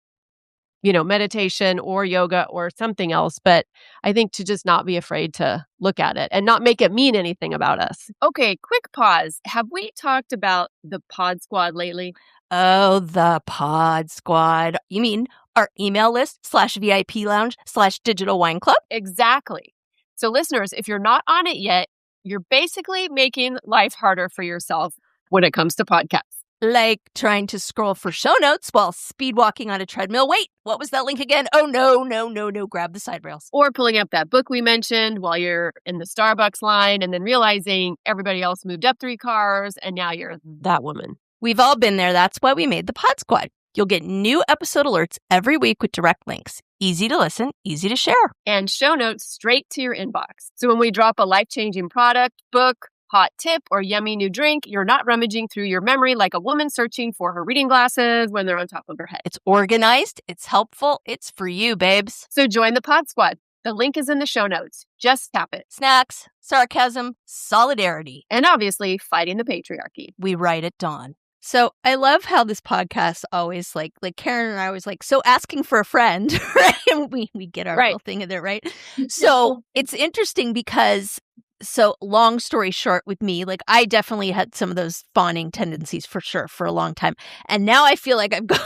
meditation or yoga or something else. But I think to just not be afraid to look at it and not make it mean anything about us. Okay, quick pause. Have we talked about the Pod Squad lately? oh, the Pod Squad. You mean our email list /VIP lounge /digital wine club? Exactly. So, listeners, if you're not on it yet, you're basically making life harder for yourself when it comes to podcasts. like trying to scroll for show notes while speed walking on a treadmill. Wait, what was that link again? Oh, no. Grab the side rails. Or pulling up that book we mentioned while you're in the Starbucks line and then realizing everybody else moved up 3 cars and now you're that woman. We've all been there. That's why we made the Pod Squad. You'll get new episode alerts every week with direct links. Easy to listen, easy to share. And show notes straight to your inbox. So when we drop a life-changing product, book, hot tip, or yummy new drink, you're not rummaging through your memory like a woman searching for her reading glasses when they're on top of her head. It's organized, it's helpful, it's for you, babes. So join the Pod Squad. The link is in the show notes. Just tap it. Snacks, sarcasm, solidarity. And obviously, fighting the patriarchy. We write at dawn. So I love how this podcast always like Karen and I always like, so asking for a friend, right? And we get our little thing in there, right? So it's interesting because, so long story short with me, like I definitely had some of those fawning tendencies for sure for a long time. And now I feel like I've got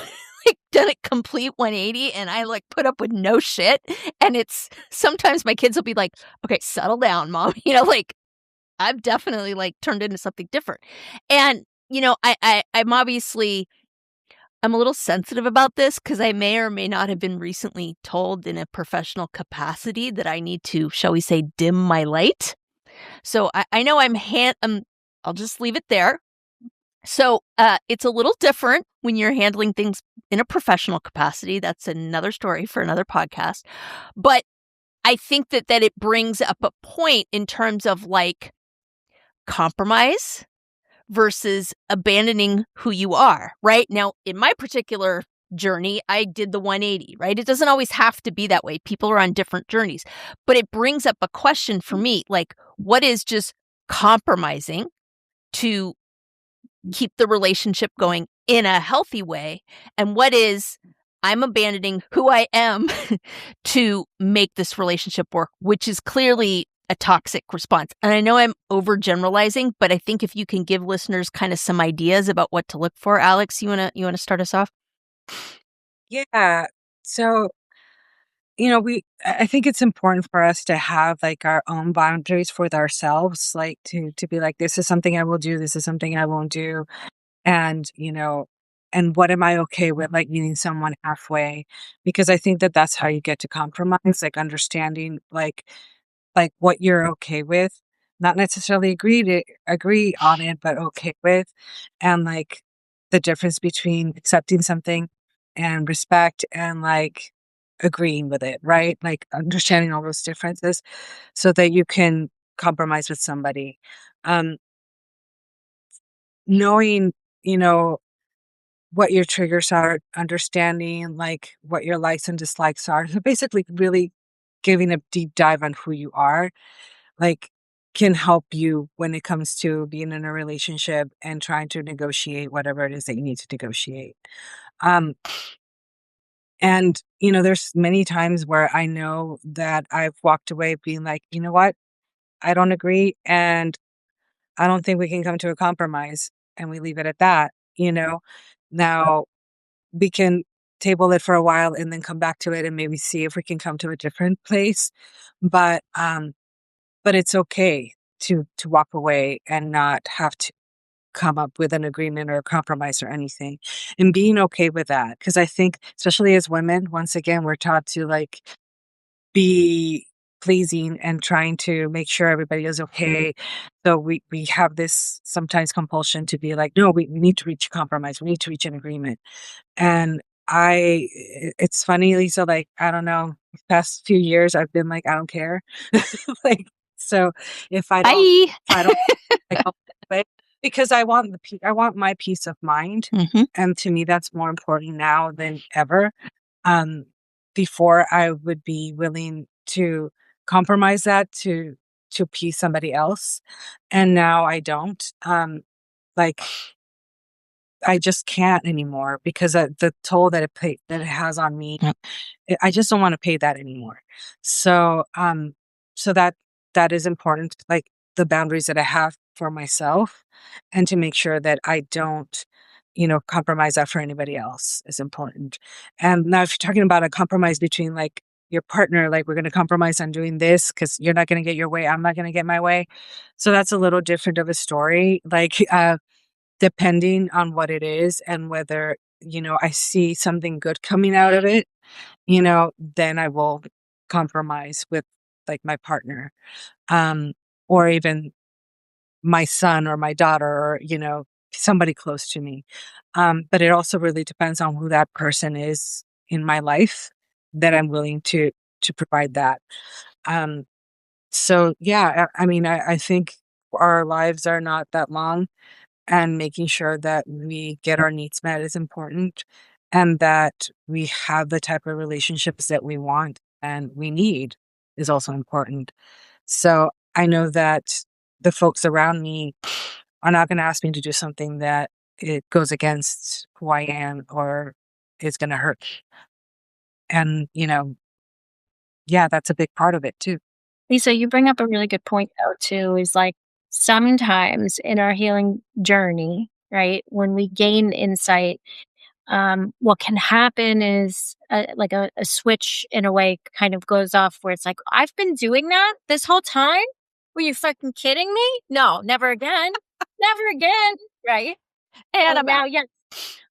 done a complete 180 and I like put up with no shit. And it's sometimes my kids will be like, okay, settle down, mom. Like I've definitely like turned into something different. And I'm obviously, I'm a little sensitive about this because I may or may not have been recently told in a professional capacity that I need to, shall we say, dim my light. So I know I'll just leave it there. So it's a little different when you're handling things in a professional capacity. That's another story for another podcast. But I think that it brings up a point in terms of like compromise versus abandoning who you are, right? Now, in my particular journey, I did the 180, right? It doesn't always have to be that way. People are on different journeys. But it brings up a question for me, like, what is just compromising to keep the relationship going in a healthy way? And what is I'm abandoning who I am to make this relationship work, which is clearly a toxic response. And I know I'm overgeneralizing, but I think if you can give listeners kind of some ideas about what to look for, Alex, you wanna start us off? Yeah. So, I think it's important for us to have like our own boundaries with ourselves, like to be like, this is something I will do, this is something I won't do. And, and what am I okay with, like meeting someone halfway? Because I think that that's how you get to compromise, like understanding like what you're okay with, not necessarily agree on it, but okay with, and like the difference between accepting something and respect and like agreeing with it, right? Like understanding all those differences so that you can compromise with somebody. Um, knowing, what your triggers are, understanding like what your likes and dislikes are. So basically really giving a deep dive on who you are, like can help you when it comes to being in a relationship and trying to negotiate whatever it is that you need to negotiate. Um, and there's many times where I know that I've walked away being like, you know what? I don't agree and I don't think we can come to a compromise, and we leave it at that. Now we can table it for a while and then come back to it and maybe see if we can come to a different place. But it's okay to walk away and not have to come up with an agreement or a compromise or anything, and being okay with that. Because I think, especially as women, once again, we're taught to like be pleasing and trying to make sure everybody is okay. So we have this sometimes compulsion to be like, no, we need to reach a compromise. We need to reach an agreement. And it's funny, Lisa, like, I don't know, the past few years, I've been like, I don't care. Like, so if I don't, like, but because I want I want my peace of mind. Mm-hmm. And to me, that's more important now than ever. Before I would be willing to compromise that to please somebody else. And now I don't. Like, I just can't anymore because the toll that it has on me, Yep. I just don't want to pay that anymore. So, so that is important, like the boundaries that I have for myself, and to make sure that I don't, compromise that for anybody else is important. And now, if you're talking about a compromise between like your partner, like we're going to compromise on doing this because you're not going to get your way, I'm not going to get my way. So that's a little different of a story. Like, depending on what it is and whether, I see something good coming out of it, then I will compromise with like my partner, um, or even my son or my daughter or, somebody close to me. But it also really depends on who that person is in my life that I'm willing to provide that. Um, so yeah, I mean, I think our lives are not that long, and making sure that we get our needs met is important, and that we have the type of relationships that we want and we need is also important. So I know that the folks around me are not going to ask me to do something that it goes against who I am or is going to hurt. And, yeah, that's a big part of it too. Lisa, you bring up a really good point, though, too, is like sometimes in our healing journey, right, when we gain insight, what can happen is like a switch in a way kind of goes off where it's like, I've been doing that this whole time. Were you fucking kidding me? No, never again. Never again. Right. And So I'm now, out. yes,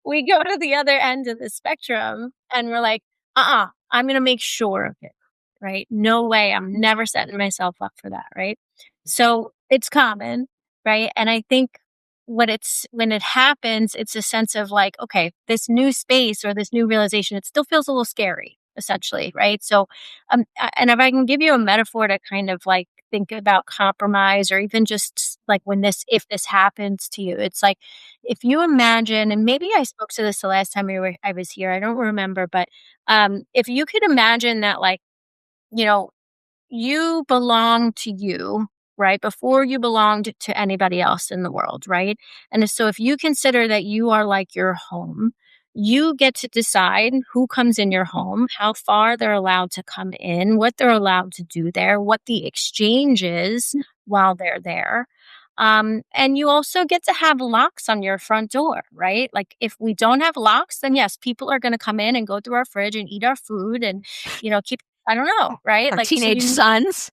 we go to the other end of the spectrum and we're like, I'm going to make sure of it. Right. No way. I'm never setting myself up for that. Right. So it's common. Right. And I think when it happens, it's a sense of like, okay, this new space or this new realization, it still feels a little scary, essentially. Right. So, and if I can give you a metaphor to kind of like think about compromise or even just like if this happens to you, it's like, if you imagine, and maybe I spoke to this the last time I was here, I don't remember, but if you could imagine that, like, you know, you belong to you, right? Before you belonged to anybody else in the world, right? And so if you consider that you are like your home, you get to decide who comes in your home, how far they're allowed to come in, what they're allowed to do there, what the exchange is while they're there. And you also get to have locks on your front door, right? Like if we don't have locks, then yes, people are going to come in and go through our fridge and eat our food and, keep, I don't know, right? Our Like, so teenage sons.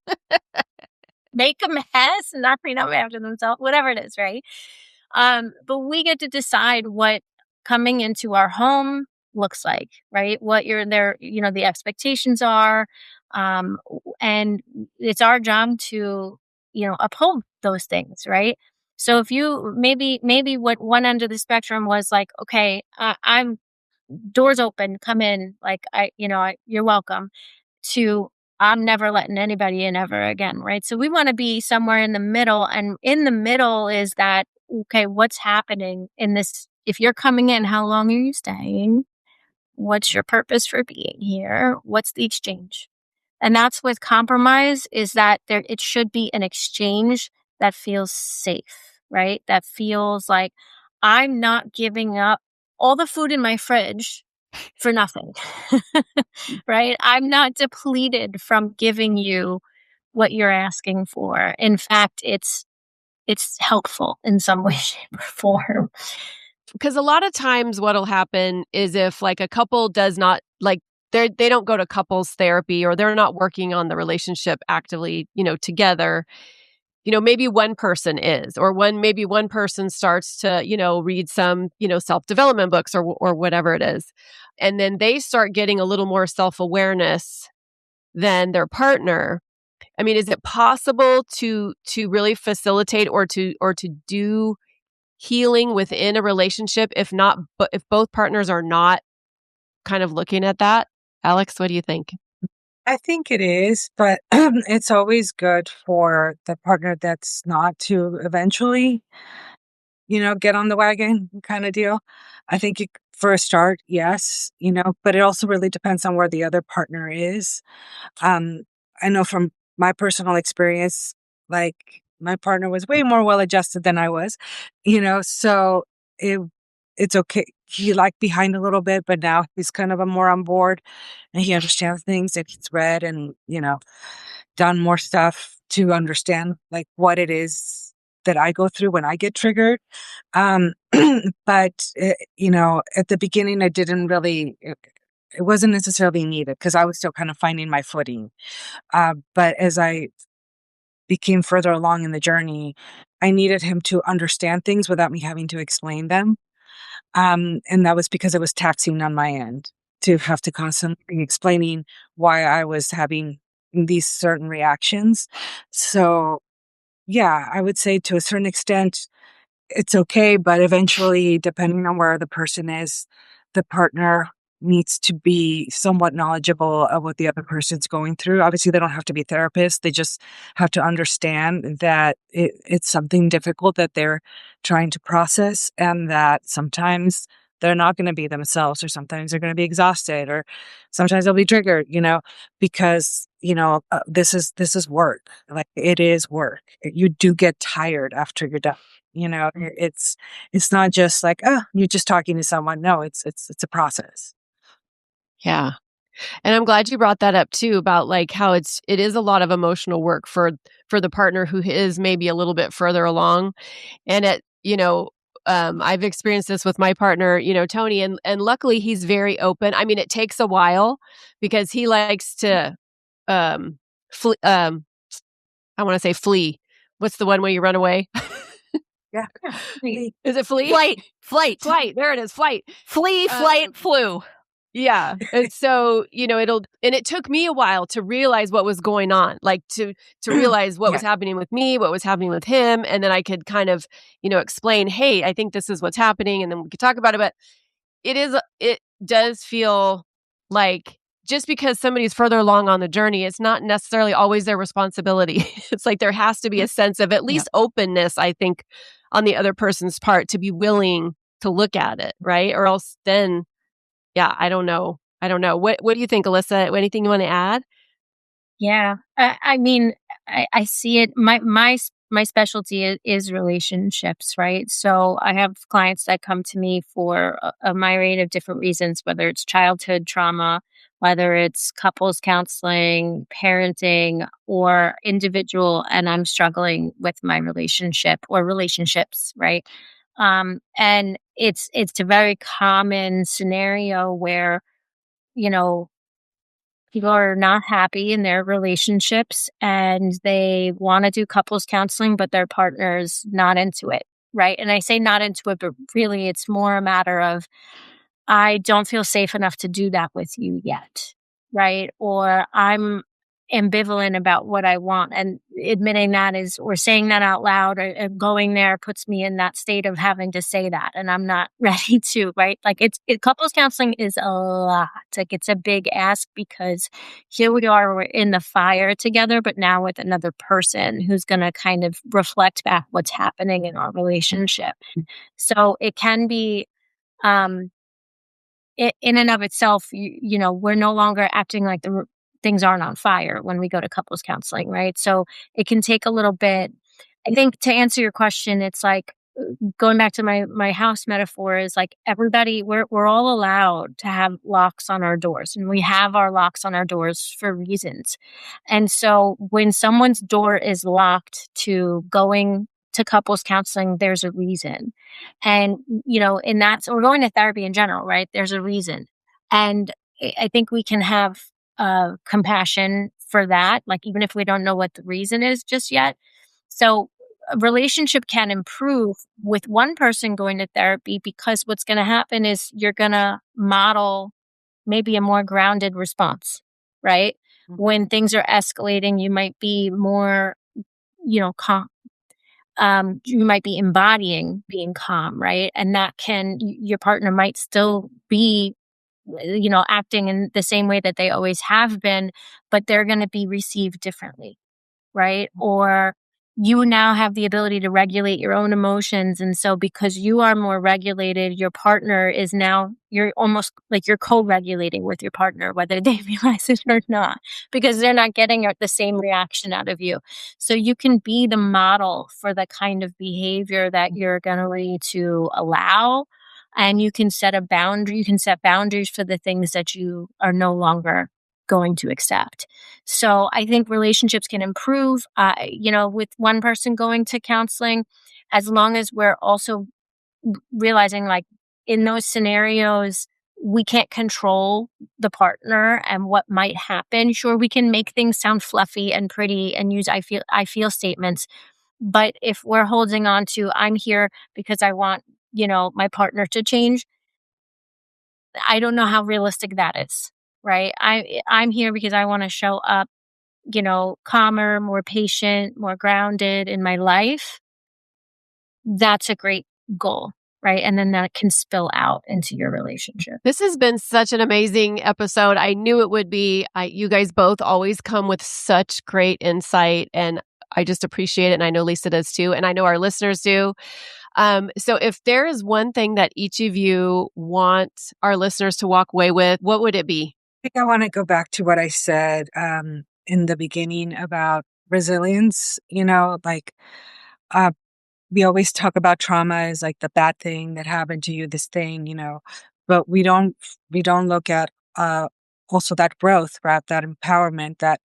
make a mess, not clean up after themselves, whatever it is, right? But we get to decide what coming into our home looks like, right? What the expectations are. And it's our job to, uphold those things, right? So if you maybe what one end of the spectrum was like, okay, I'm doors open, come in, like you're welcome, to I'm never letting anybody in ever again, right? So we want to be somewhere in the middle. And in the middle is that, okay, what's happening in this? If you're coming in, how long are you staying? What's your purpose for being here? What's the exchange? And that's with compromise, is that it should be an exchange that feels safe, right? That feels like I'm not giving up all the food in my fridge for nothing, right? I'm not depleted from giving you what you're asking for. In fact, it's helpful in some way, shape, or form. Because a lot of times what'll happen is if like a couple does not like they don't go to couples therapy or they're not working on the relationship actively, together, maybe one person is, or maybe one person starts to, read some, self-development books or whatever it is. And then they start getting a little more self-awareness than their partner. I mean, is it possible to really facilitate or to do healing within a relationship if not, but if both partners are not kind of looking at that? Alex, what do you think? I think it is, but it's always good for the partner that's not to eventually, get on the wagon kind of deal. I think for a start, yes, but it also really depends on where the other partner is. Um, I know from my personal experience, like my partner was way more well adjusted than I was, so it it's okay. He lagged behind a little bit, but now he's kind of a more on board and he understands things and he's read and, done more stuff to understand like what it is that I go through when I get triggered. Um, but, at the beginning, I didn't really, it wasn't necessarily needed because I was still kind of finding my footing. But as I became further along in the journey, I needed him to understand things without me having to explain them. And that was because it was taxing on my end to have to constantly be explaining why I was having these certain reactions. So, yeah, I would say to a certain extent, it's okay, but eventually, depending on where the person is, the partner needs to be somewhat knowledgeable of what the other person's going through. Obviously, they don't have to be therapists. They just have to understand that it's something difficult that they're trying to process, and that sometimes they're not going to be themselves, or sometimes they're going to be exhausted, or sometimes they'll be triggered, because, this is work. Like, it is work. You do get tired after you're done. It's not just like, oh, you're just talking to someone. No, it's a process. Yeah. And I'm glad you brought that up too, about like how it is a lot of emotional work for the partner who is maybe a little bit further along. And I've experienced this with my partner, Tony, and luckily he's very open. I mean, it takes a while because he likes to flee, I want to say flee. What's the one where you run away? Yeah. Is it flee? Flight. There it is. Flight. Flee, flight, flew. Yeah. And so, it took me a while to realize what was going on, like to realize what was happening with me, what was happening with him. And then I could kind of, explain, hey, I think this is what's happening. And then we could talk about it. But it does feel like just because somebody's further along on the journey, it's not necessarily always their responsibility. It's like there has to be a sense of at least openness, I think, on the other person's part to be willing to look at it, right? Or else then, yeah, I don't know. What do you think, Alyssa? Anything you want to add? Yeah. I mean, I see it. My specialty is relationships, right? So I have clients that come to me for a myriad of different reasons, whether it's childhood trauma, whether it's couples counseling, parenting, or individual, and I'm struggling with my relationship or relationships, right? And it's a very common scenario where, you know, people are not happy in their relationships and they want to do couples counseling, but their partner's not into it. Right. And I say not into it, but really it's more a matter of, I don't feel safe enough to do that with you yet. Right. Or I'm ambivalent about what I want. And admitting that is, or saying that out loud, or going there puts me in that state of having to say that. And I'm not ready to, right? Like couples counseling is a lot. Like it's a big ask because here we are, we're in the fire together, but now with another person who's going to kind of reflect back what's happening in our relationship. So it can be, in and of itself, we're no longer acting like things aren't on fire when we go to couples counseling, right? So it can take a little bit. I think to answer your question, it's like going back to my house metaphor is like everybody, we're all allowed to have locks on our doors, and we have our locks on our doors for reasons. And so when someone's door is locked to going to couples counseling, there's a reason. And, in that, or going to therapy in general, right? There's a reason. And I think we can have compassion for that, like even if we don't know what the reason is just yet. So a relationship can improve with one person going to therapy because what's going to happen is you're going to model maybe a more grounded response, right? Mm-hmm. When things are escalating, you might be more, calm. You might be embodying being calm, right? And that your partner might still be, acting in the same way that they always have been, but they're going to be received differently, right? Or you now have the ability to regulate your own emotions. And so because you are more regulated, your partner is now, you're almost like you're co-regulating with your partner, whether they realize it or not, because they're not getting the same reaction out of you. So you can be the model for the kind of behavior that you're going to allow. And you can set a boundary, you can set boundaries for the things that you are no longer going to accept. So I think relationships can improve, with one person going to counseling, as long as we're also realizing like in those scenarios, we can't control the partner and what might happen. Sure, we can make things sound fluffy and pretty and use I feel statements, But if we're holding on to, I'm here because I want, my partner to change, I don't know how realistic that is, right? I'm here because I want to show up, calmer, more patient, more grounded in my life. That's a great goal, right? And then that can spill out into your relationship. This has been such an amazing episode. I knew it would be. You guys both always come with such great insight, and I just appreciate it. And I know Lisa does too, and I know our listeners do. So if there is one thing that each of you want our listeners to walk away with, what would it be? I think I want to go back to what I said in the beginning about resilience. Uh, we always talk about trauma as like the bad thing that happened to you, this thing, but we don't look at also that growth, right? That empowerment, that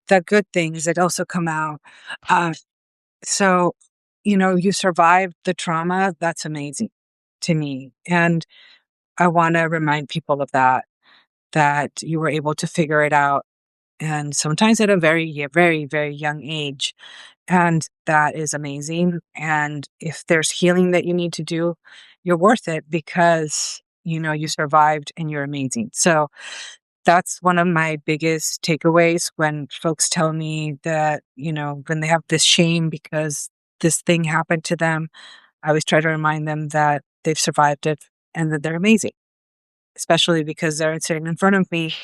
the good things that also come out. Uh, so, you survived the trauma. That's amazing to me, and I want to remind people of that you were able to figure it out, and sometimes at a very, very, very young age. And that is amazing. And if there's healing that you need to do, you're worth it because, you survived and you're amazing. So that's one of my biggest takeaways when folks tell me that, when they have this shame because this thing happened to them, I always try to remind them that they've survived it and that they're amazing, especially because they're sitting in front of me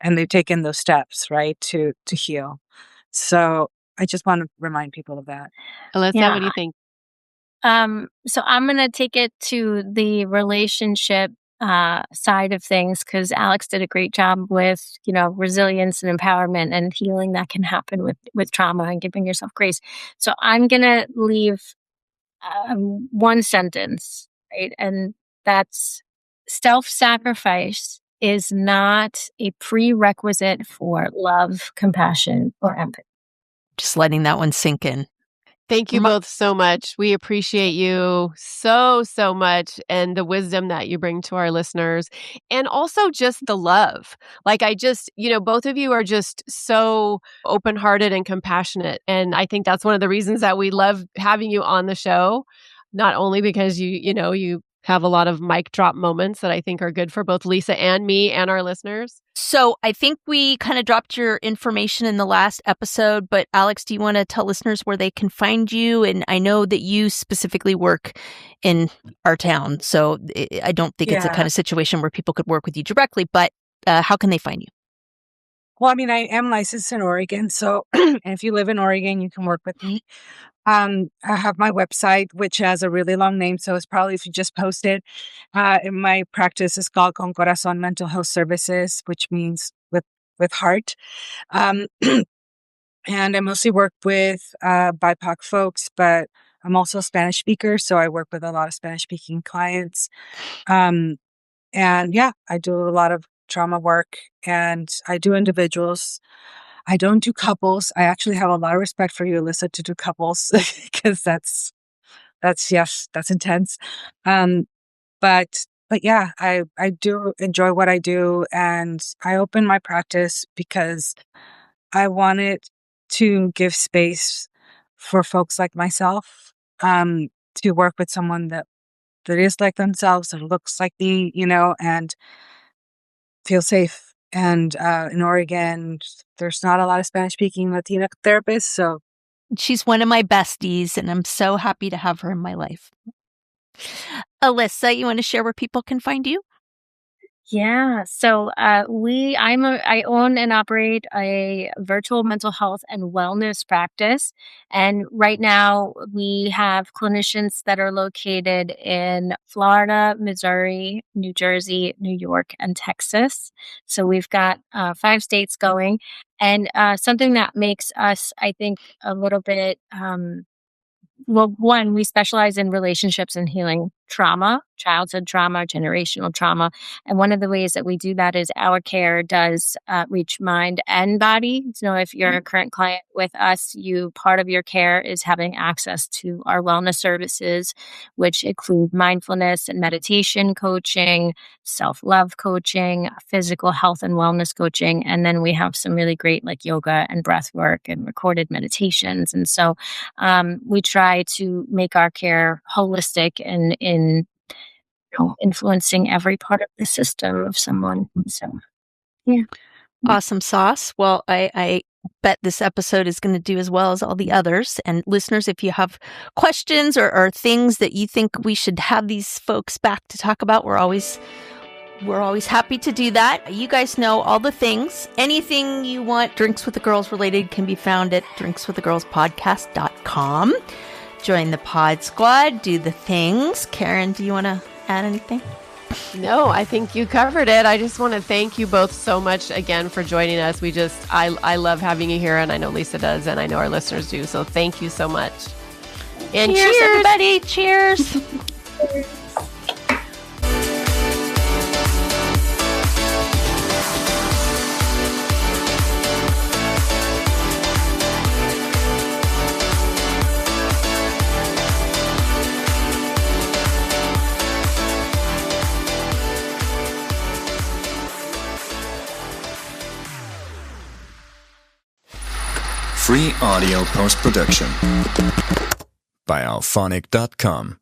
and they've taken those steps, right, to heal. So I just want to remind people of that. Alyssa, what do you think? So I'm going to take it to the relationship side of things because Alex did a great job with, resilience and empowerment and healing that can happen with trauma and giving yourself grace. So I'm going to leave one sentence, right? And that's self-sacrifice is not a prerequisite for love, compassion, or empathy. Just letting that one sink in. Thank you both so much. We appreciate you so, so much and the wisdom that you bring to our listeners and also just the love. Like both of you are just so open-hearted and compassionate. And I think that's one of the reasons that we love having you on the show, not only because you have a lot of mic drop moments that I think are good for both Lisa and me and our listeners. So I think we kind of dropped your information in the last episode, but Alex, do you want to tell listeners where they can find you? And I know that you specifically work in our town, so I don't think it's the kind of situation where people could work with you directly, but how can they find you? Well, I mean, I am licensed in Oregon, so if you live in Oregon, you can work with me. I have my website, which has a really long name, so it's probably if you just post it. My practice is called Con Corazon Mental Health Services, which means with heart. And I mostly work with BIPOC folks, but I'm also a Spanish speaker, so I work with a lot of Spanish-speaking clients. And yeah, I do a lot of trauma work, and I do individuals. I don't do couples. I actually have a lot of respect for you, Alyssa, to do couples because that's intense. But yeah, I do enjoy what I do, and I open my practice because I wanted to give space for folks like myself to work with someone that is like themselves and looks like me, and feel safe. And in Oregon, there's not a lot of Spanish-speaking Latina therapists, so she's one of my besties, and I'm so happy to have her in my life. Alyssa, you want to share where people can find you? Yeah. So I own and operate a virtual mental health and wellness practice. And right now we have clinicians that are located in Florida, Missouri, New Jersey, New York, and Texas. So we've got 5 states going. And something that makes us, I think, a little bit, well, one, we specialize in relationships and healing trauma, childhood trauma, generational trauma. And one of the ways that we do that is our care does reach mind and body. So if you're a current client with us, part of your care is having access to our wellness services, which include mindfulness and meditation coaching, self-love coaching, physical health and wellness coaching. And then we have some really great like yoga and breath work and recorded meditations. And so we try to make our care holistic and in influencing every part of the system of someone. So, yeah. Awesome sauce. Well, I bet this episode is going to do as well as all the others. And listeners, if you have questions or things that you think we should have these folks back to talk about, we're always happy to do that. You guys know all the things. Anything you want Drinks with the Girls related can be found at drinkswiththegirlspodcast.com. Join the pod squad, do the things. Karen, do you want to add anything? No, I think you covered it. I just want to thank you both so much again for joining us. I love having you here, and I know Lisa does, and I know our listeners do. So thank you so much. And cheers everybody. Cheers. Free audio post-production by alphonic.com.